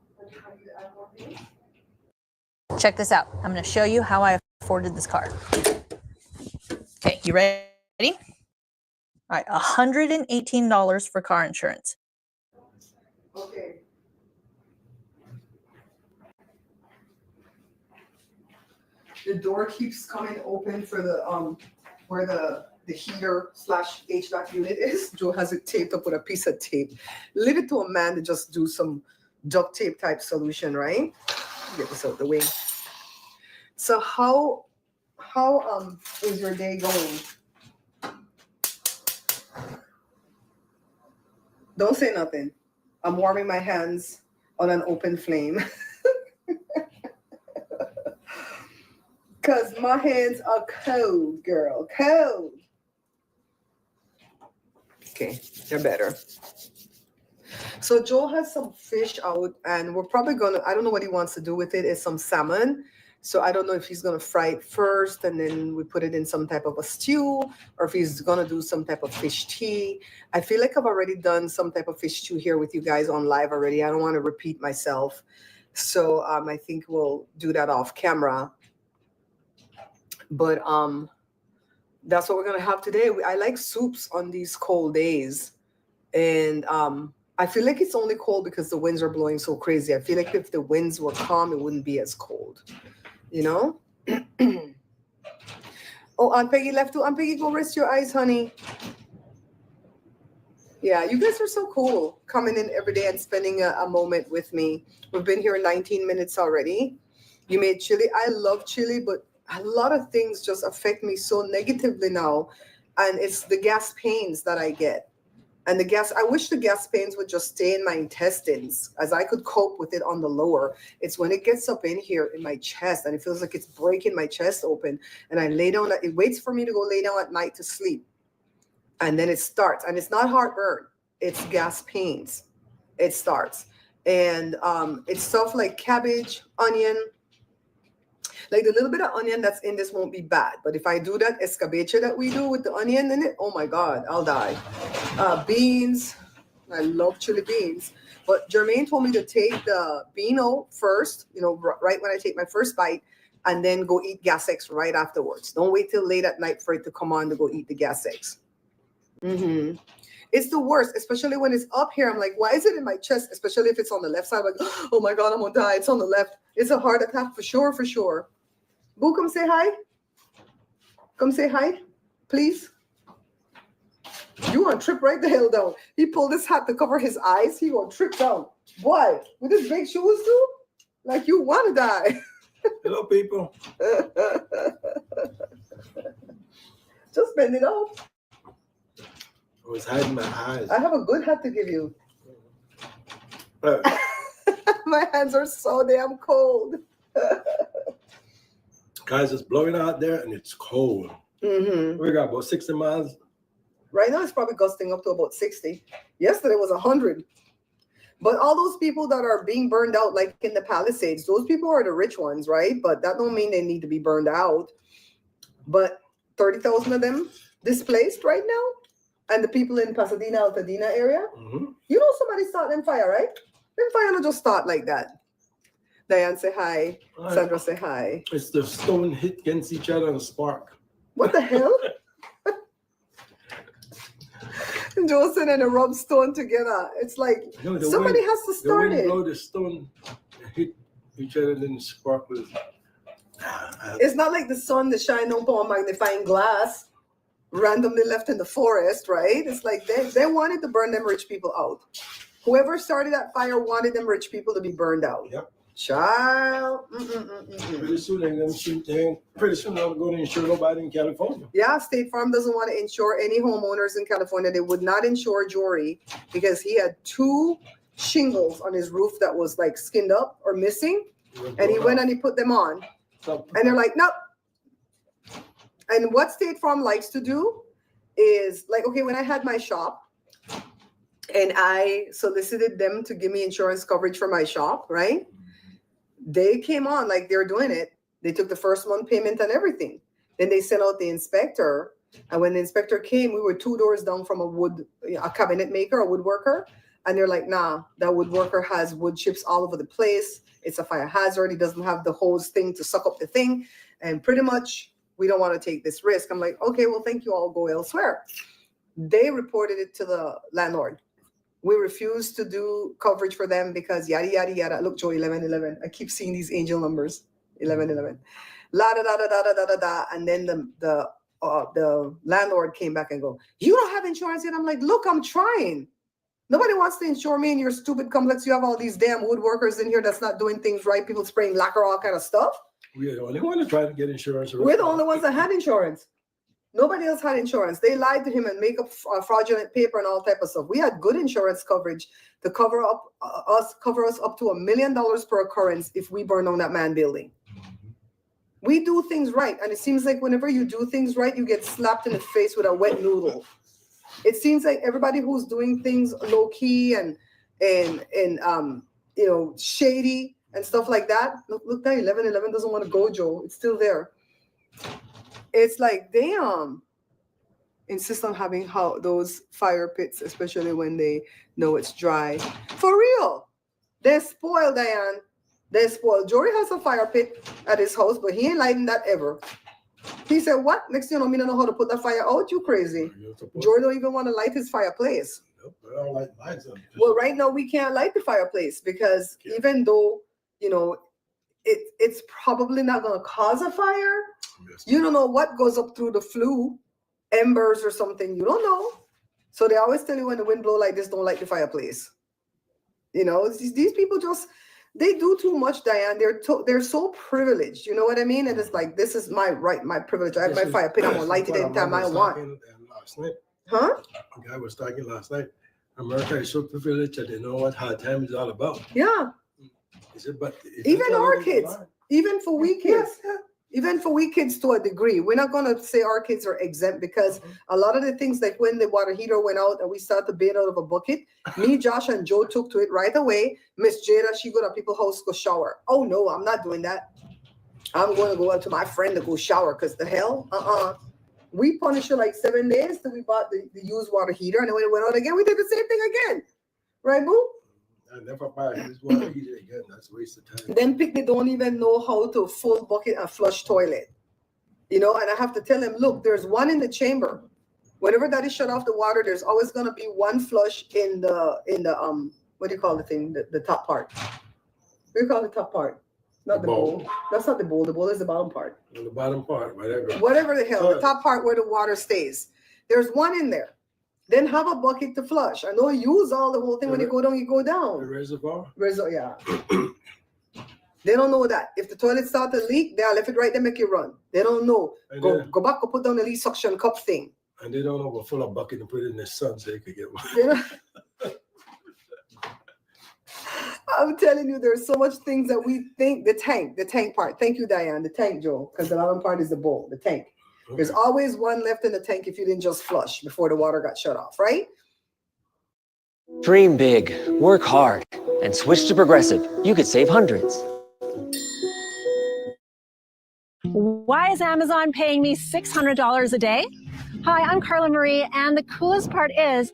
Check this out. I'm going to show you how I afforded this car. Okay, you ready? All right, $118 for car insurance. Okay. The door keeps coming open for the where the heater / HVAC unit is. Joe has it taped up with a piece of tape. Leave it to a man to just do some duct tape type solution, right? Get this out of the way. So how is your day going? Don't say nothing. I'm warming my hands on an open flame. Because my hands are cold, girl. Cold. Okay, they're better. So Joe has some fish out, and we're probably gonna, I don't know what he wants to do with it. It's some salmon. So I don't know if he's gonna fry it first and then we put it in some type of a stew, or if he's gonna do some type of fish tea. I feel like I've already done some type of fish stew here with you guys on live already. I don't want to repeat myself. So I think we'll do that off camera. But that's what we're gonna have today. I like soups on these cold days, and I feel like it's only cold because the winds are blowing so crazy. I feel like if the winds were calm, it wouldn't be as cold, you know. Oh, Aunt Peggy left too. Aunt Peggy, go rest your eyes, honey. Yeah, you guys are so cool, coming in every day and spending a moment with me. We've been here 19 minutes already. You made chili. I love chili, but a lot of things just affect me so negatively now. And it's the gas pains that I get. And the gas, I wish the gas pains would just stay in my intestines as I could cope with it on the lower. It's when it gets up in here in my chest and it feels like it's breaking my chest open. And I lay down, it waits for me to go lay down at night to sleep. And then it starts. And it's not heartburn, it's gas pains. It starts. And it's stuff like cabbage, onion. Like the little bit of onion that's in this won't be bad. But if I do that escabeche that we do with the onion in it, oh my God, I'll die. Beans. I love chili beans. But Jermaine told me to take the bean out first, right when I take my first bite, and then go eat gas X right afterwards. Don't wait till late at night for it to come on to go eat the gas X. It's the worst, especially when it's up here. I'm like, why is it in my chest? Especially if it's on the left side. I'm like, oh my God, I'm gonna die. It's on the left. It's a heart attack for sure, for sure. Boo, come say hi. Come say hi, please. You want to trip right the hell down. He pulled his hat to cover his eyes. He gonna trip down. Boy, with his big shoes too? Like you want to die. Hello, people. Just bend it up. I was hiding my eyes. I have a good hat to give you. But My hands are so damn cold. guys, it's blowing out there and it's cold. We got about 60 miles. Right now, it's probably gusting up to about 60. Yesterday was 100. But all those people that are being burned out, like in the Palisades, those people are the rich ones, right? But that don't mean they need to be burned out. But 30,000 of them displaced right now. And the people in Pasadena, Altadena area, you know somebody starting them fire, right? Them fire don't just start like that. Diane say hi. Sandra say hi. It's the stone hit against each other and a spark. What the hell? Joseph and a rub stone together. It's like somebody has to start it. The stone hit each other and then spark was. It's not like the sun that shine on magnifying glass randomly left in the forest, right? It's like they wanted to burn them rich people out. Whoever started that fire wanted them rich people to be burned out. Yep. Child. Pretty soon I'm going to insure nobody in California. Yeah, State Farm doesn't want to insure any homeowners in California. They would not insure Jory because he had 2 shingles on his roof that was like skinned up or missing. And he went and he put them on. And they're like, nope. And what State Farm likes to do is like, okay, when I had my shop and I solicited them to give me insurance coverage for my shop, right? They came on like they're doing it. They took the first month payment and everything. Then they sent out the inspector. And when the inspector came, we were 2 doors down from a cabinet maker, a woodworker. And they're like, nah, that woodworker has wood chips all over the place. It's a fire hazard. He doesn't have the hose thing to suck up the thing. And pretty much, we don't want to take this risk. I'm like, okay, well, thank you. I'll go elsewhere. They reported it to the landlord. We refuse to do coverage for them because yada, yada, yada. Look, Joe, 1111. I keep seeing these angel numbers. 1111. La da da da da da da da da. And then the landlord came back and go, you don't have insurance yet? I'm like, look, I'm trying. Nobody wants to insure me in your stupid complex. You have all these damn woodworkers in here that's not doing things right. People spraying lacquer, all kind of stuff. We're the only one to try to get insurance. We're the only ones that had insurance. Nobody else had insurance. They lied to him and make up fraudulent paper and all type of stuff. We had good insurance coverage to cover us up to $1 million per occurrence if we burn down that man building. We do things right, and it seems like whenever you do things right, you get slapped in the face with a wet noodle. It seems like everybody who's doing things low key and shady and stuff like that. Look, that 1111 doesn't want to go, Joe. It's still there. It's like they insist on having those fire pits, especially when they know it's dry. For real. They're spoiled, Diane. They're spoiled. Jory has a fire pit at his house, but he ain't lighting that ever. He said, what? Next thing you know, me don't know how to put that fire out. You crazy. Jory don't even want to light his fireplace. Nope, I don't like lights. Well, right now we can't light the fireplace because even though, it's probably not going to cause a fire. Yes. You don't know what goes up through the flue, embers or something. You don't know. So they always tell you when the wind blow like this, don't light the fireplace. These people just, They do too much, Diane. They're so privileged. You know what I mean? And it's like, this is my right, my privilege. I have my fire pit. I'm gonna light it anytime I want. Last night, Huh? a guy was talking last night. America is so privileged that they know what hard time is all about. Yeah. He said, but Even our kids, even for we kids. Even for we kids to a degree. We're not going to say our kids are exempt because a lot of the things, like when the water heater went out and we started to bathe out of a bucket, me, Josh, and Joe took to it right away. Miss Jada, she go to people's house to go shower. Oh, no, I'm not doing that. I'm going to go out to my friend to go shower because the hell, We punished her like 7 days till we bought the used water heater. And then when it went out again, we did the same thing again. Right, boo? I never buy his water heater again. That's a waste of time. Then they don't even know how to full bucket and flush toilet. You know, and I have to tell them, look, there's one in the chamber. Whenever that is shut off the water, there's always gonna be one flush in the what do you call the thing? The top part. What do you call the top part? Not the bowl. That's not the bowl. The bowl is the bottom part. On the bottom part, whatever. Whatever the hell, the top part where the water stays. There's one in there. Then have a bucket to flush. I know you use all the whole thing. When you go down, you go The down. reservoir? Yeah. They don't know that. If the toilet start to leak, they left it right there, make you run. They don't know. Go back, go put down the leak suction cup thing. And they don't know we'll fill a bucket and put it in the sun so they could get one. You know? I'm telling you, there's so much things that we think. The tank part. Thank you, Diane. The tank, Joe, because the bottom part is the bowl, the tank. Okay. There's always one left in the tank if you didn't just flush before the water got shut off, right? Dream big, work hard, and switch to Progressive. You could save hundreds. Why is Amazon paying me $600 a day? Hi, I'm Carla Marie, and the coolest part is...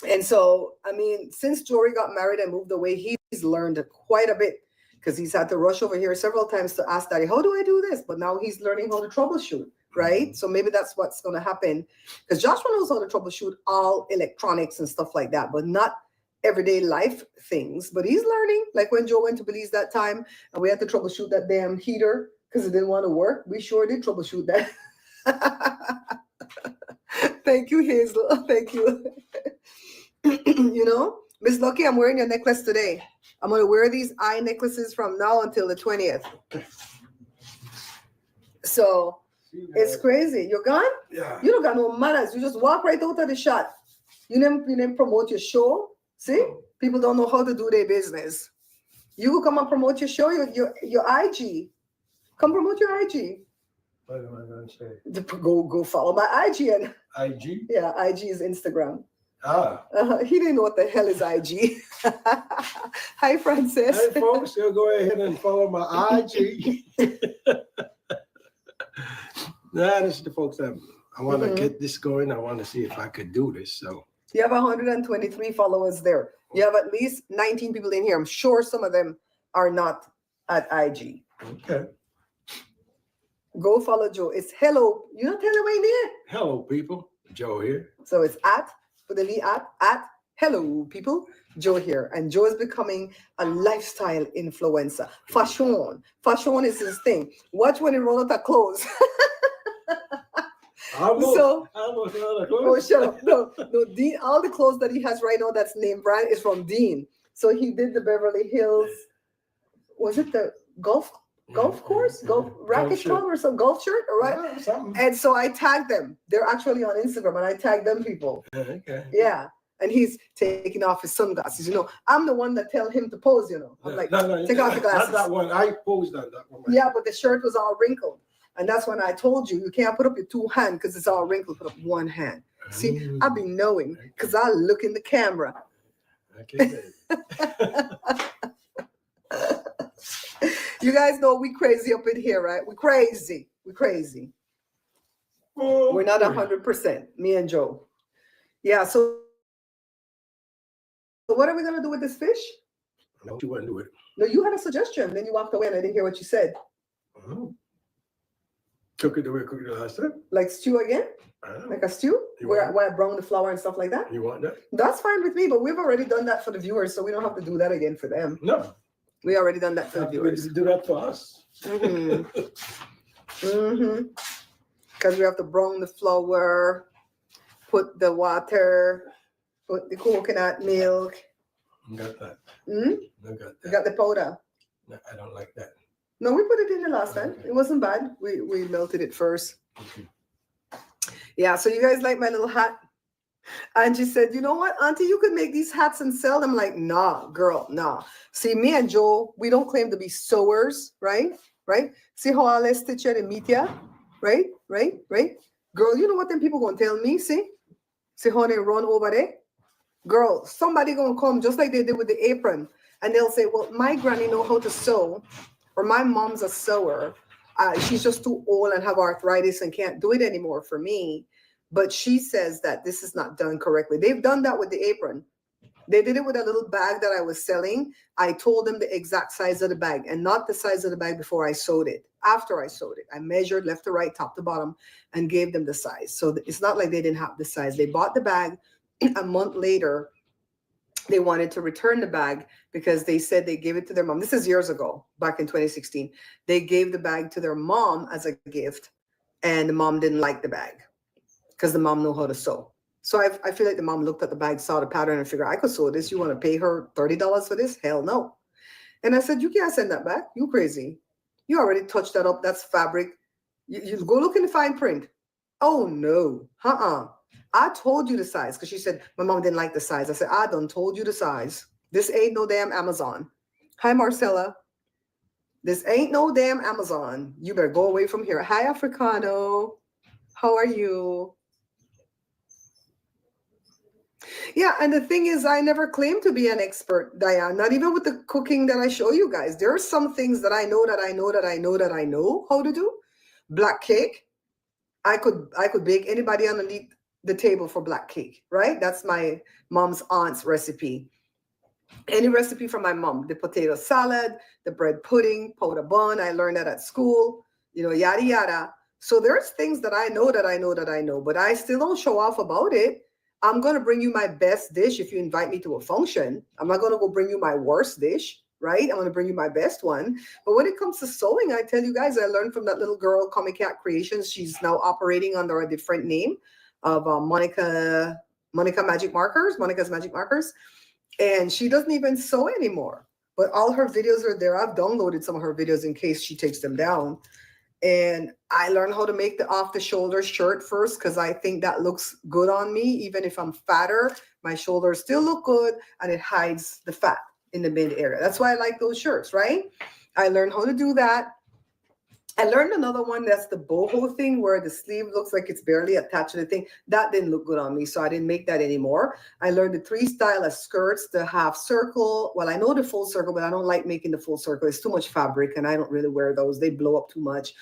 And so, I mean, since Jory got married and moved away, he's learned quite a bit because he's had to rush over here several times to ask Daddy, how do I do this? But now he's learning how to troubleshoot, right? So maybe that's what's going to happen because Joshua knows how to troubleshoot all electronics and stuff like that, but not everyday life things. But he's learning. Like when Joe went to Belize that time and we had to troubleshoot that damn heater because it didn't want to work. We sure did troubleshoot that. Thank you, Hazel. Thank you. You know, Miss Lucky, I'm wearing your necklace today. I'm going to wear these eye necklaces from now until the 20th. So it's crazy. You're gone? Yeah. You don't got no manners. You just walk right out of the shot. You didn't promote your show. See? People don't know how to do their business. You will come and promote your show, your IG. Come promote your IG. What am I going to say? Go follow my IG. And, IG? yeah, IG is Instagram. Ah. He didn't know what the hell is IG. Hi, Francis. Hey, folks, you'll go ahead and follow my IG. Nah, this is the folks that I want to get this going. I want to see if I could do this. So you have 123 followers there. You have at least 19 people in here. I'm sure some of them are not at IG. Okay. Go follow Joe. It's hello. You don't tell him right there. Hello, people. Joe here. So it's at hello people, Joe here. And Joe is becoming a lifestyle influencer. Fashion is his thing. Watch when he roll out of clothes. Oh, shut up. No, Dean, all the clothes that he has right now that's name brand is from Dean. So he did the Beverly Hills, was it the golf course, golf racket club or some golf shirt, all right? And so I tagged them. They're actually on Instagram, and I tagged them people. Okay. Yeah, and he's taking off his sunglasses. You know, I'm the one that tell him to pose. You know, I'm like, no, take off the glasses. Not that one. I posed on that one. Yeah, but the shirt was all wrinkled, and that's when I told you can't put up your two hands because it's all wrinkled. Put up one hand. See, I be knowing because I look in the camera. Okay. You guys know we crazy up in here, right? We crazy. Oh, we're not 100%. Me and Joe. Yeah. So what are we gonna do with this fish? No, you want to do it. No, you had a suggestion. Then you walked away, and I didn't hear what you said. Cook it the way I cooked it last time. Like stew again? Like a stew? Where I brown the flour and stuff like that? You want that? That's fine with me, but we've already done that for the viewers, so we don't have to do that again for them. No. We already done that for the viewers. Do that for us. Because we have to brown the flour, put the water, put the coconut milk, Got that. Hmm? I got that. You got the powder. No, I don't like that. No, we put it in the last time. It wasn't bad. We melted it first. Okay. Yeah, so you guys like my little hat? Angie said, you know what, Auntie, you could make these hats and sell them. Like, nah, girl, nah. See, me and Joe, we don't claim to be sewers, right? Right? See how I stitch it and meet ya? Right? Right? Right? Girl, you know what them people gonna tell me? See how they run over there? Girl, somebody gonna come just like they did with the apron, and they'll say, well, my granny know how to sew, or my mom's a sewer. She's just too old and have arthritis and can't do it anymore for me. But she says that this is not done correctly. They've done that with the apron. They did it with a little bag that I was selling. I told them the exact size of the bag and not the size of the bag before I sewed it. After I sewed it, I measured left to right, top to bottom, and gave them the size. So it's not like they didn't have the size. They bought the bag. A month later, they wanted to return the bag because they said they gave it to their mom. This is years ago, back in 2016. They gave the bag to their mom as a gift, and the mom didn't like the bag because the mom knew how to sew. So I feel like the mom looked at the bag, saw the pattern, and figured, I could sew this. You want to pay her $30 for this? Hell no. And I said, you can't send that back. You crazy. You already touched that up. That's fabric. You go look in the fine print. Oh, no. I told you the size, because she said my mom didn't like the size. I said, I done told you the size. This ain't no damn Amazon. Hi, Marcella. This ain't no damn Amazon. You better go away from here. Hi, Africano. How are you? Yeah, and the thing is, I never claimed to be an expert, Diane, not even with the cooking that I show you guys. There are some things that I know how to do. Black cake. I could bake anybody underneath the table for black cake, right? That's my mom's aunt's recipe. Any recipe from my mom, the potato salad, the bread pudding, powder bun, I learned that at school, yada, yada. So there's things that I know, but I still don't show off about it. I'm going to bring you my best dish if you invite me to a function. I'm not going to go bring you my worst dish, right? I'm going to bring you my best one. But when it comes to sewing, I tell you guys, I learned from that little girl, Comic Cat Creations. She's now operating under a different name of Monica's Magic Markers. And she doesn't even sew anymore. But all her videos are there. I've downloaded some of her videos in case she takes them down. And I learned how to make the off-the-shoulder shirt first because I think that looks good on me. Even if I'm fatter, my shoulders still look good and it hides the fat in the mid area. That's why I like those shirts, right? I learned how to do that. I learned another one that's the boho thing where the sleeve looks like it's barely attached to the thing. That didn't look good on me, so I didn't make that anymore. I learned the 3 style of skirts, the half circle. Well, I know the full circle, but I don't like making the full circle. It's too much fabric, and I don't really wear those. They blow up too much.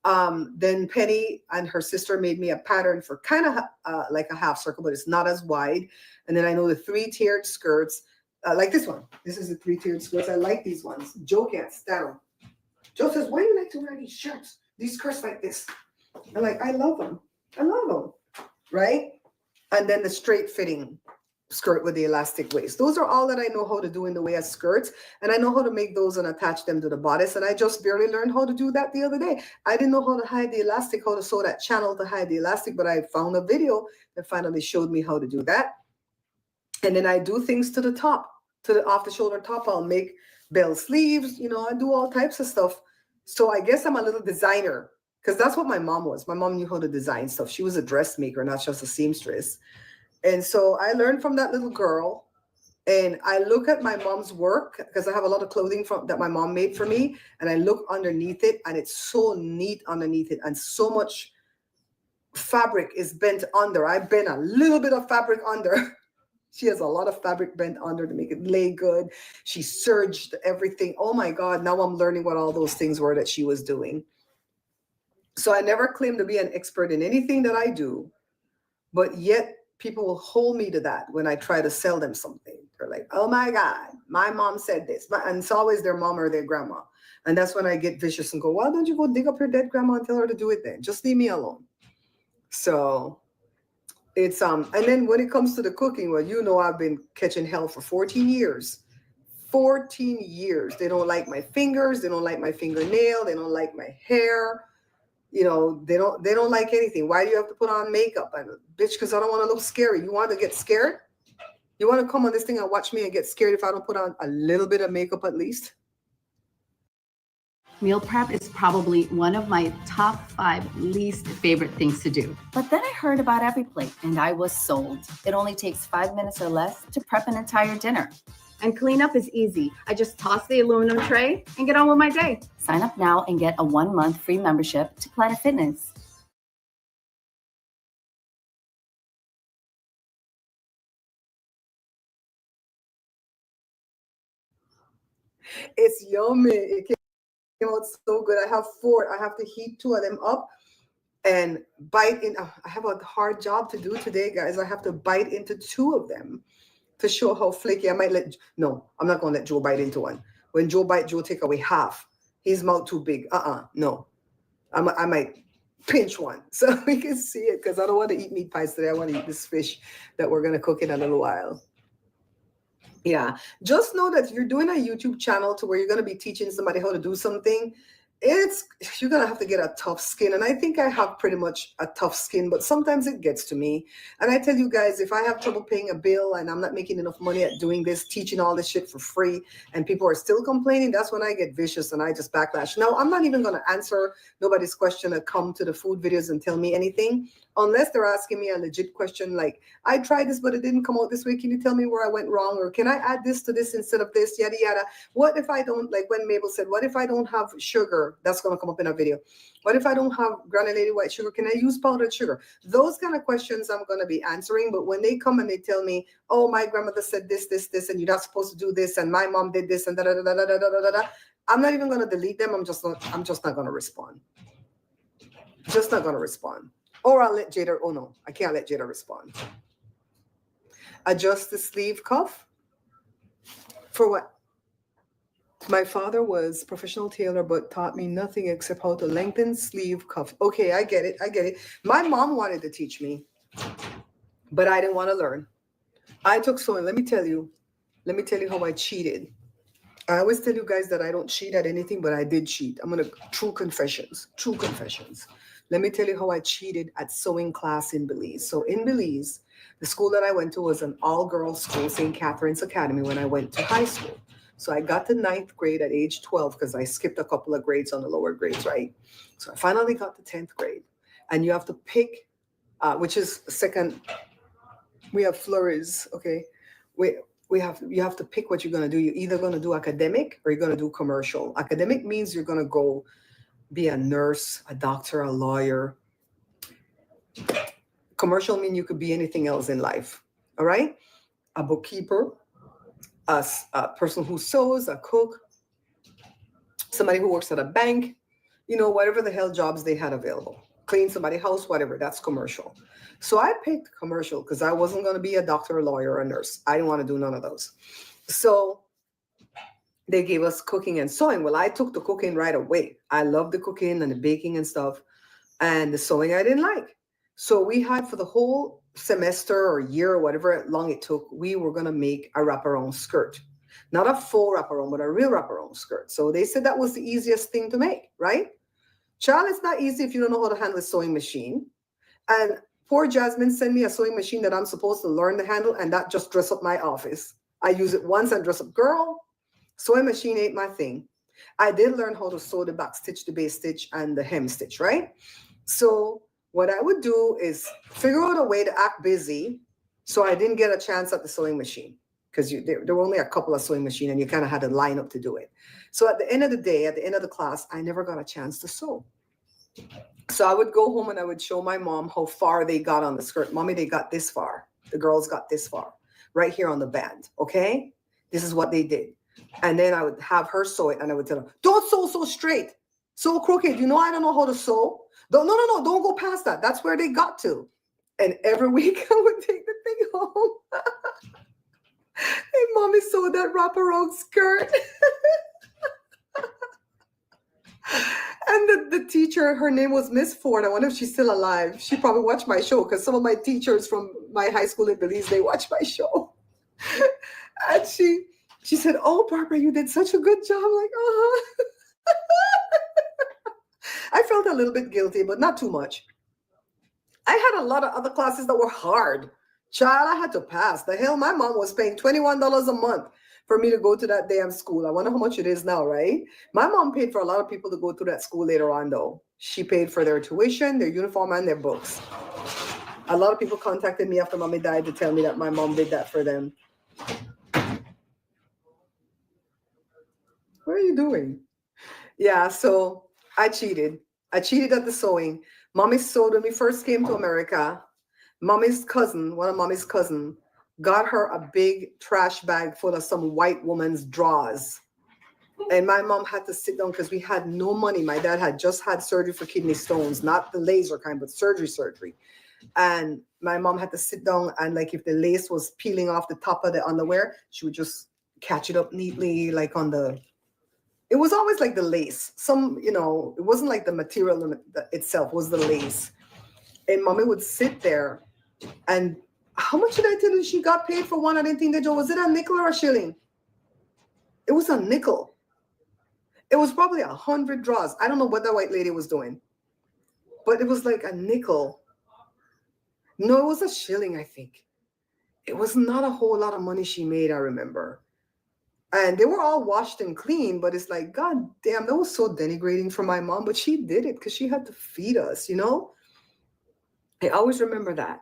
Then Penny and her sister made me a pattern for kind of like a half circle, but it's not as wide. And then I know the 3-tiered skirts, like this one. This is the 3-tiered skirts. I like these ones. Joe can't stand them. Joe says, why do you like to wear these shirts, these skirts like this? I'm like, I love them. Right? And then the straight fitting skirt with the elastic waist. Those are all that I know how to do in the way of skirts. And I know how to make those and attach them to the bodice. And I just barely learned how to do that the other day. I didn't know how to hide the elastic, how to sew that channel to hide the elastic, but I found a video that finally showed me how to do that. And then I do things to the top, to the off the shoulder top. I'll make bell sleeves, I do all types of stuff. So I guess I'm a little designer because that's what my mom was. My mom knew how to design stuff. She was a dressmaker, not just a seamstress. And so I learned from that little girl. And I look at my mom's work because I have a lot of clothing that my mom made for me. And I look underneath it and it's so neat underneath it. And so much fabric is bent under. I bent a little bit of fabric under. She has a lot of fabric bent under to make it lay good. She serged everything. Oh my God, now I'm learning what all those things were that she was doing. So I never claim to be an expert in anything that I do, but yet people will hold me to that when I try to sell them something. They're like, oh my God, my mom said this. And it's always their mom or their grandma. And that's when I get vicious and go, why don't you go dig up your dead grandma and tell her to do it then? Just leave me alone. So it's and then when it comes to the cooking, well, I've been catching hell for 14 years. 14 years. They don't like my fingers, they don't like my fingernail, they don't like my hair. They don't like anything. Why do you have to put on makeup? And bitch, because I don't want to look scary. You want to get scared? You want to come on this thing and watch me and get scared if I don't put on a little bit of makeup at least? Meal prep is probably one of my top 5 least favorite things to do. But then I heard about EveryPlate and I was sold. It only takes 5 minutes or less to prep an entire dinner. And cleanup is easy. I just toss the aluminum tray and get on with my day. Sign up now and get a 1-month free membership to Planet Fitness. It's yummy. It came out so good. I have 4. I have to heat 2 of them up and bite in. I have a hard job to do today, guys. I have to bite into 2 of them to show how flaky. I might no, I'm not going to let Joe bite into one. When Joe bite, Joe take away half. His mouth too big. No. I might pinch one so we can see it because I don't want to eat meat pies today. I want to eat this fish that we're going to cook in a little while. Yeah, just know that you're doing a YouTube channel to where you're going to be teaching somebody how to do something. You're going to have to get a tough skin. And I think I have pretty much a tough skin, but sometimes it gets to me. And I tell you guys, if I have trouble paying a bill and I'm not making enough money at doing this, teaching all this shit for free, and people are still complaining, that's when I get vicious and I just backlash. Now, I'm not even going to answer nobody's question that come to the food videos and tell me anything, unless they're asking me a legit question like, I tried this, but it didn't come out this way. Can you tell me where I went wrong? Or can I add this to this instead of this? Yada, yada. What if I don't, like when Mabel said, what if I don't have sugar? That's going to come up in a video. What if I don't have granulated white sugar? Can I use powdered sugar? Those kind of questions I'm going to be answering. But when they come and they tell me, oh, my grandmother said this, and you're not supposed to do this, and my mom did this, and da da da da da da da da, I'm not even going to delete them. I'm just not going to respond. Just not going to respond. Or I'll let Jada. Oh no, I can't let Jada respond. Adjust the sleeve cuff. For what? My father was a professional tailor, but taught me nothing except how to lengthen sleeve cuff. Okay, I get it. My mom wanted to teach me, but I didn't want to learn. I took sewing. Let me tell you how I cheated. I always tell you guys that I don't cheat at anything, but I did cheat. True confessions. Let me tell you how I cheated at sewing class in Belize. So in Belize, the school that I went to was an all-girls school, St. Catherine's Academy, when I went to high school. So I got to 9th grade at age 12 because I skipped a couple of grades on the lower grades, right? So I finally got to 10th grade. And you have to pick, which is second, we have flurries, okay? You have to pick what you're going to do. You're either going to do academic or you're going to do commercial. Academic means you're going to go be a nurse, a doctor, a lawyer. Commercial means you could be anything else in life, all right? A bookkeeper, a person who sews, a cook, somebody who works at a bank, whatever the hell jobs they had available. Clean somebody's house, whatever, that's commercial. So I picked commercial because I wasn't going to be a doctor, a lawyer, or a nurse. I didn't want to do none of those. So they gave us cooking and sewing. Well, I took the cooking right away. I love the cooking and the baking and stuff. And the sewing I didn't like. So we had for the whole semester or year or whatever long it took, we were going to make a wraparound skirt. Not a full wraparound, but a real wraparound skirt. So they said that was the easiest thing to make, right? Child, it's not easy if you don't know how to handle a sewing machine. And poor Jasmine sent me a sewing machine that I'm supposed to learn to handle, and that just dress up my office. I use it once and dress up. Girl, sewing machine ain't my thing. I did learn how to sew the back stitch, the base stitch, and the hem stitch, right? So what I would do is figure out a way to act busy so I didn't get a chance at the sewing machine because there were only a couple of sewing machines and you kind of had to line up to do it. So at the end of the day, at the end of the class, I never got a chance to sew. So I would go home and I would show my mom how far they got on the skirt. Mommy, they got this far. The girls got this far, right here on the band, okay? This is what they did. And then I would have her sew it and I would tell her, don't sew so straight. So crooked. I don't know how to sew. No, don't go past that. That's where they got to. And every week I would take the thing home. Hey, mommy sewed that wraparound skirt. And the teacher, her name was Miss Ford. I wonder if she's still alive. She probably watched my show because some of my teachers from my high school in Belize, they watch my show. And she said, oh, Barbara, you did such a good job. I'm like, uh-huh. I felt a little bit guilty, but not too much. I had a lot of other classes that were hard. Child, I had to pass. The hell, my mom was paying $21 a month for me to go to that damn school. I wonder how much it is now, right? My mom paid for a lot of people to go to that school later on, though. She paid for their tuition, their uniform, and their books. A lot of people contacted me after mommy died to tell me that my mom did that for them. What are you doing? Yeah, so I cheated. I cheated at the sewing. Mommy sewed when we first came to America. Mommy's cousin, one of mommy's cousin, got her a big trash bag full of some white woman's drawers. And my mom had to sit down because we had no money. My dad had just had surgery for kidney stones, not the laser kind, but surgery. And my mom had to sit down and like if the lace was peeling off the top of the underwear, she would just catch it up neatly, like on the, it was always like the lace. Some, you know, it wasn't like the material itself, was the lace. And mommy would sit there and how much did I tell you she got paid for one? I didn't think that, Joe, was it a nickel or a shilling? It was a nickel. It was probably 100 draws. I don't know what that white lady was doing, but it was like a nickel. No, it was a shilling, I think. It was not a whole lot of money she made, I remember. And they were all washed and clean, but it's like, God damn, that was so denigrating for my mom, but she did it because she had to feed us, you know? I always remember that.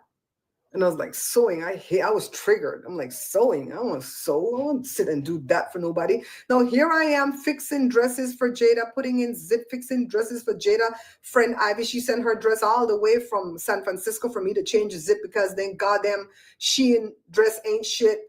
And I was like, sewing, I was triggered. I'm like, sewing, I don't want to sew. I don't sit and do that for nobody. Now here I am fixing dresses for Jada, putting in zip, fixing dresses for Jada. Friend Ivy, she sent her dress all the way from San Francisco for me to change the zip because then goddamn Shein dress ain't shit.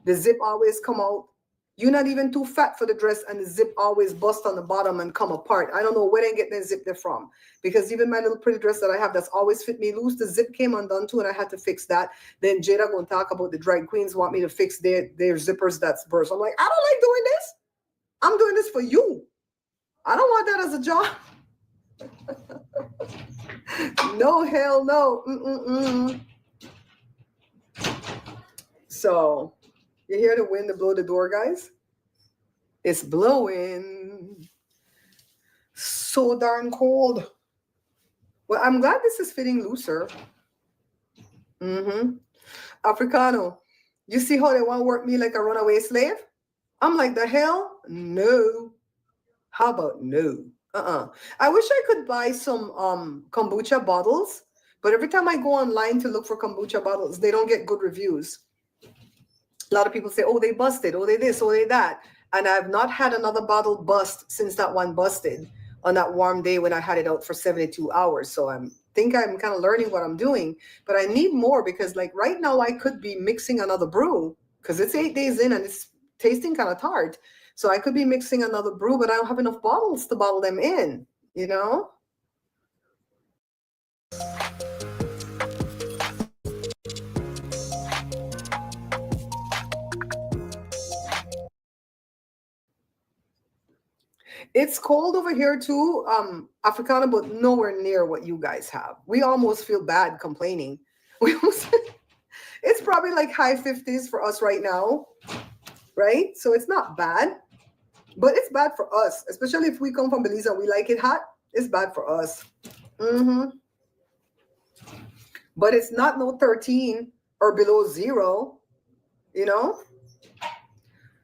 The zip always come out. You're not even too fat for the dress and the zip always bust on the bottom and come apart. I don't know where they get the zip there from because even my little pretty dress that I have that's always fit me loose, the zip came undone too and I had to fix that. Then Jada gonna talk about the drag queens want me to fix their zippers that's burst. I'm like, I don't like doing this. I'm doing this for you. I don't want that as a job. No, hell no. So you hear the wind to blow the door, guys? It's blowing. So darn cold. Well, I'm glad this is fitting looser. Africano, you see how they want to work me like a runaway slave? I'm like, the hell? No. How about no? I wish I could buy some kombucha bottles, but every time I go online to look for kombucha bottles, they don't get good reviews. A lot of people say, oh, they busted, oh, they this, oh, they that. And I've not had another bottle bust since that one busted on that warm day when I had it out for 72 hours. So I think I'm kind of learning what I'm doing, but I need more because like right now I could be mixing another brew because it's 8 days in and it's tasting kind of tart. So I could be mixing another brew, but I don't have enough bottles to bottle them in, you know? It's cold over here too, Africana, but nowhere near what you guys have. We almost feel bad complaining. It's probably like high 50s for us right now, right? So it's not bad, but it's bad for us, especially if we come from Belize and we like it hot. It's bad for us. But it's not no 13 or below 0, you know?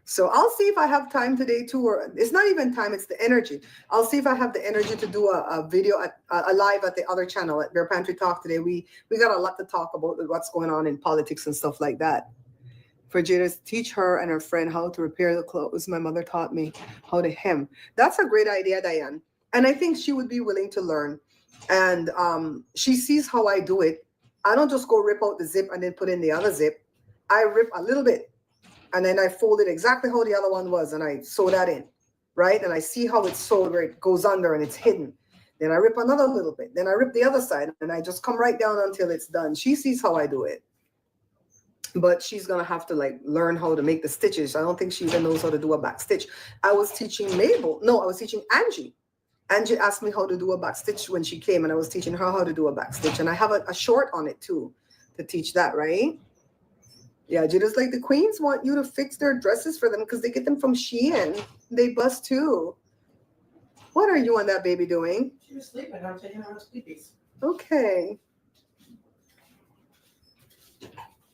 So I'll see if I have time today too, or it's not even time, it's the energy. I'll see if I have the energy to do a video, a live at the other channel at Bear Pantry Talk today. We got a lot to talk about with what's going on in politics and stuff like that. For Jada to teach her and her friend how to repair the clothes. My mother taught me how to hem. That's a great idea, Diane. And I think she would be willing to learn. And she sees how I do it. I don't just go rip out the zip and then put in the other zip. I rip a little bit. And then I fold it exactly how the other one was, and I sew that in, right? And I see how it's sewed where it goes under and it's hidden. Then I rip another little bit. Then I rip the other side, and I just come right down until it's done. She sees how I do it. But she's going to have to, like, learn how to make the stitches. I don't think she even knows how to do a back stitch. I was teaching Mabel. No, I was teaching Angie. Angie asked me how to do a back stitch when she came, and I was teaching her how to do a back stitch. And I have a short on it, too, to teach that, right? Yeah, just like the queens want you to fix their dresses for them because they get them from Shein. They bust too. What are you and that baby doing? She was sleeping. I'm taking her sleepies. Okay.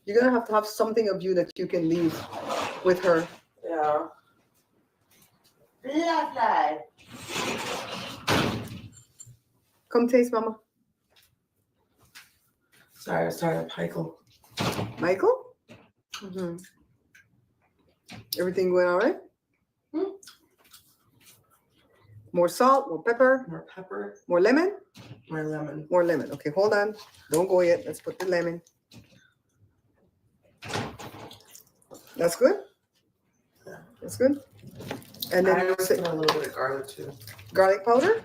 You're gonna have to have something of you that you can leave with her. Yeah. Lovely. Come taste, Mama. Sorry, Michael. Michael? Mm-hmm. Everything going all right? More salt, more pepper, More pepper, more lemon, more lemon. more lemon. Okay, hold on. Don't go yet. Let's put the lemon. That's good? That's good? And then I you always say put a little bit of garlic too. garlic powder?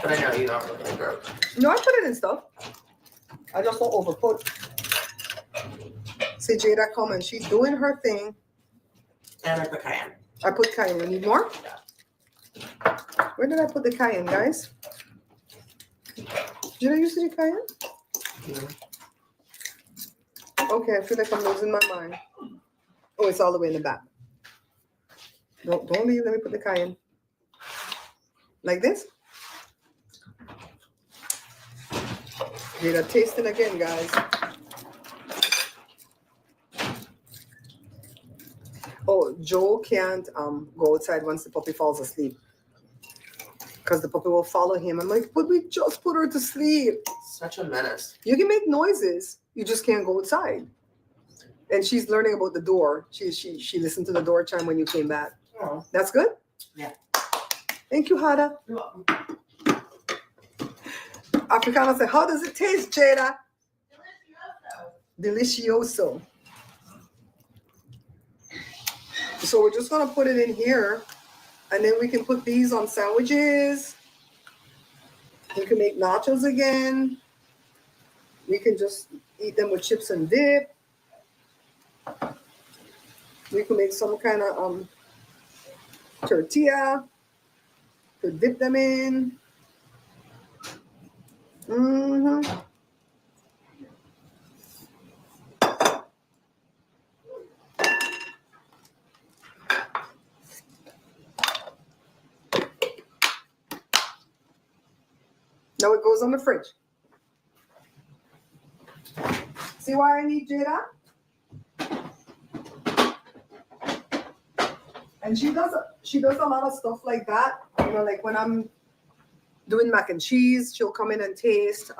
But I know you don't really like garlic. No, I put it in stuff. I just don't overput. See Jada come and she's doing her thing. And I put cayenne. I put cayenne. You need more? Where did I put the cayenne, guys? Did I use the cayenne? Okay, I feel like I'm losing my mind. Oh, it's all the way in the back. Don't leave. Let me put the cayenne. Like this. Jada tasting again, guys. Oh, Joe can't go outside once the puppy falls asleep. Because the puppy will follow him. I'm like, but we just put her to sleep. Such a menace. You can make noises. You just can't go outside. And she's learning about the door. She listened to the door chime when you came back. Oh. That's good? Yeah. Thank you, Hada. You're welcome. Africana said, how does it taste, Jada? Delicioso. So we're just going to put it in here. And then we can put these on sandwiches. We can make nachos again. We can just eat them with chips and dip. We can make some kind of tortilla to dip them in. Mm-hmm. Now it goes on the fridge. See why I need Jada? And she does a lot of stuff like that. You know, like when I'm doing mac and cheese, she'll come in and taste.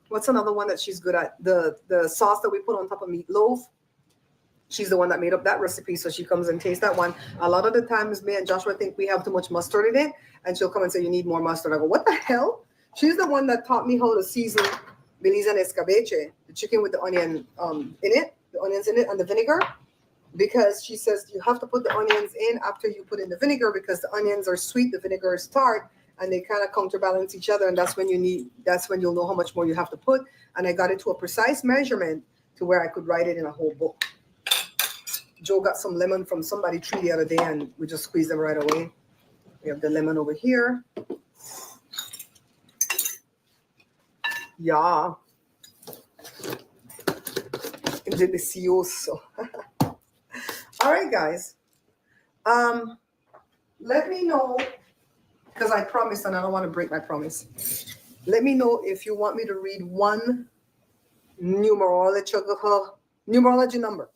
What's another one that she's good at? The sauce that we put on top of meatloaf. She's the one that made up that recipe, so she comes and tastes that one. A lot of the times, me and Joshua think we have too much mustard in it, and she'll come and say, you need more mustard. I go, what the hell? She's the one that taught me how to season Belize and escabeche, the chicken with the onion in it, the onions in it, and the vinegar. Because she says you have to put the onions in after you put in the vinegar because the onions are sweet, the vinegar is tart, and they kind of counterbalance each other. And that's when you'll know how much more you have to put. And I got it to a precise measurement to where I could write it in a whole book. Joe got some lemon from somebody tree the other day, and we just squeezed them right away. We have the lemon over here. Yeah. Delicioso. All right, guys. Let me know, because I promised and I don't want to break my promise. Let me know if you want me to read one numerology number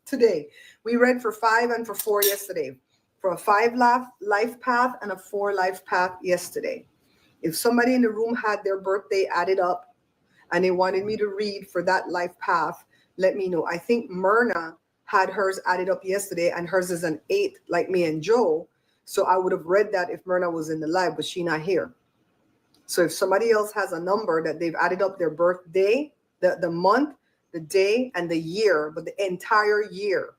today. We read for 5 and for 4 yesterday. For a 5 life path and a 4 life path yesterday. If somebody in the room had their birthday added up and they wanted me to read for that life path, let me know. I think Myrna had hers added up yesterday, and hers is an 8 like me and Joe. So I would have read that if Myrna was in the live, but she's not here. So if somebody else has a number that they've added up their birthday, the month, the day, and the year, but the entire year.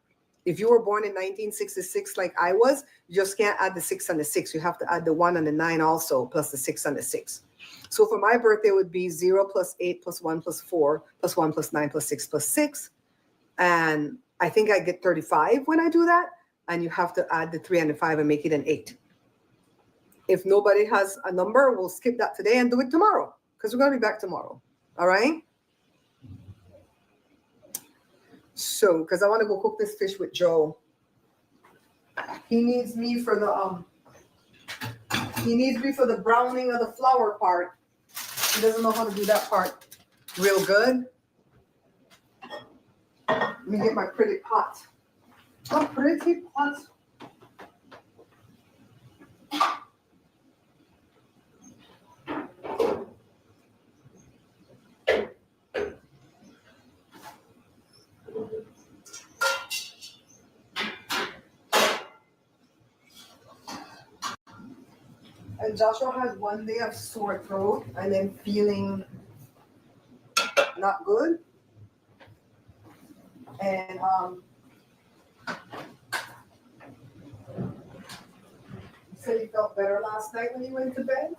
If you were born in 1966 like I was, you just can't add the 6 and the 6. You have to add the 1 and the 9 also, plus the 6 and the 6. So for my birthday, it would be 0 plus 8 plus 1 plus 4 plus 1 plus 9 plus 6 plus 6. And I think I get 35 when I do that. And you have to add the 3 and the 5 and make it an 8. If nobody has a number, we'll skip that today and do it tomorrow, because we're going to be back tomorrow. All right? So, because I want to go cook this fish with Joe. He needs me for the browning of the flour part. He doesn't know how to do that part real good. Let me get my pretty pot. A pretty pot. And Joshua had one day of sore throat and then feeling not good. And he said he felt better last night when he went to bed.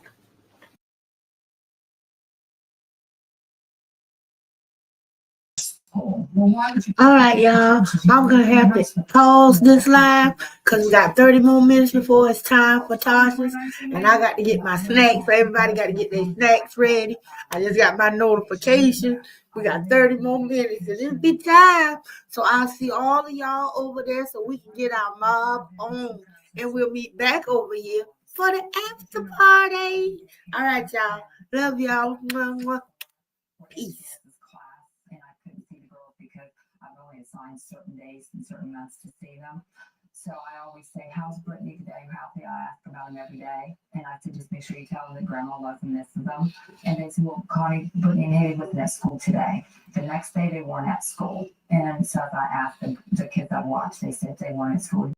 All right, y'all. I'm gonna have to pause this live because we got 30 more minutes before it's time for Tasha's, and I got to get my snacks. So everybody got to get their snacks ready. I just got my notification. We got 30 more minutes, and it'll be time. So I'll see all of y'all over there so we can get our mob on, and we'll meet back over here for the after party. All right, y'all. Love y'all. Peace. Assigned certain days and certain months to see them. So I always say, how's Brittany today? Happy? I ask about them every day. And I said, just make sure you tell them that grandma loves and misses them. And they said, well, Connie, Brittany and Haley wasn't at school today. The next day they weren't at school. And so I asked the kids I watched, they said they weren't at school.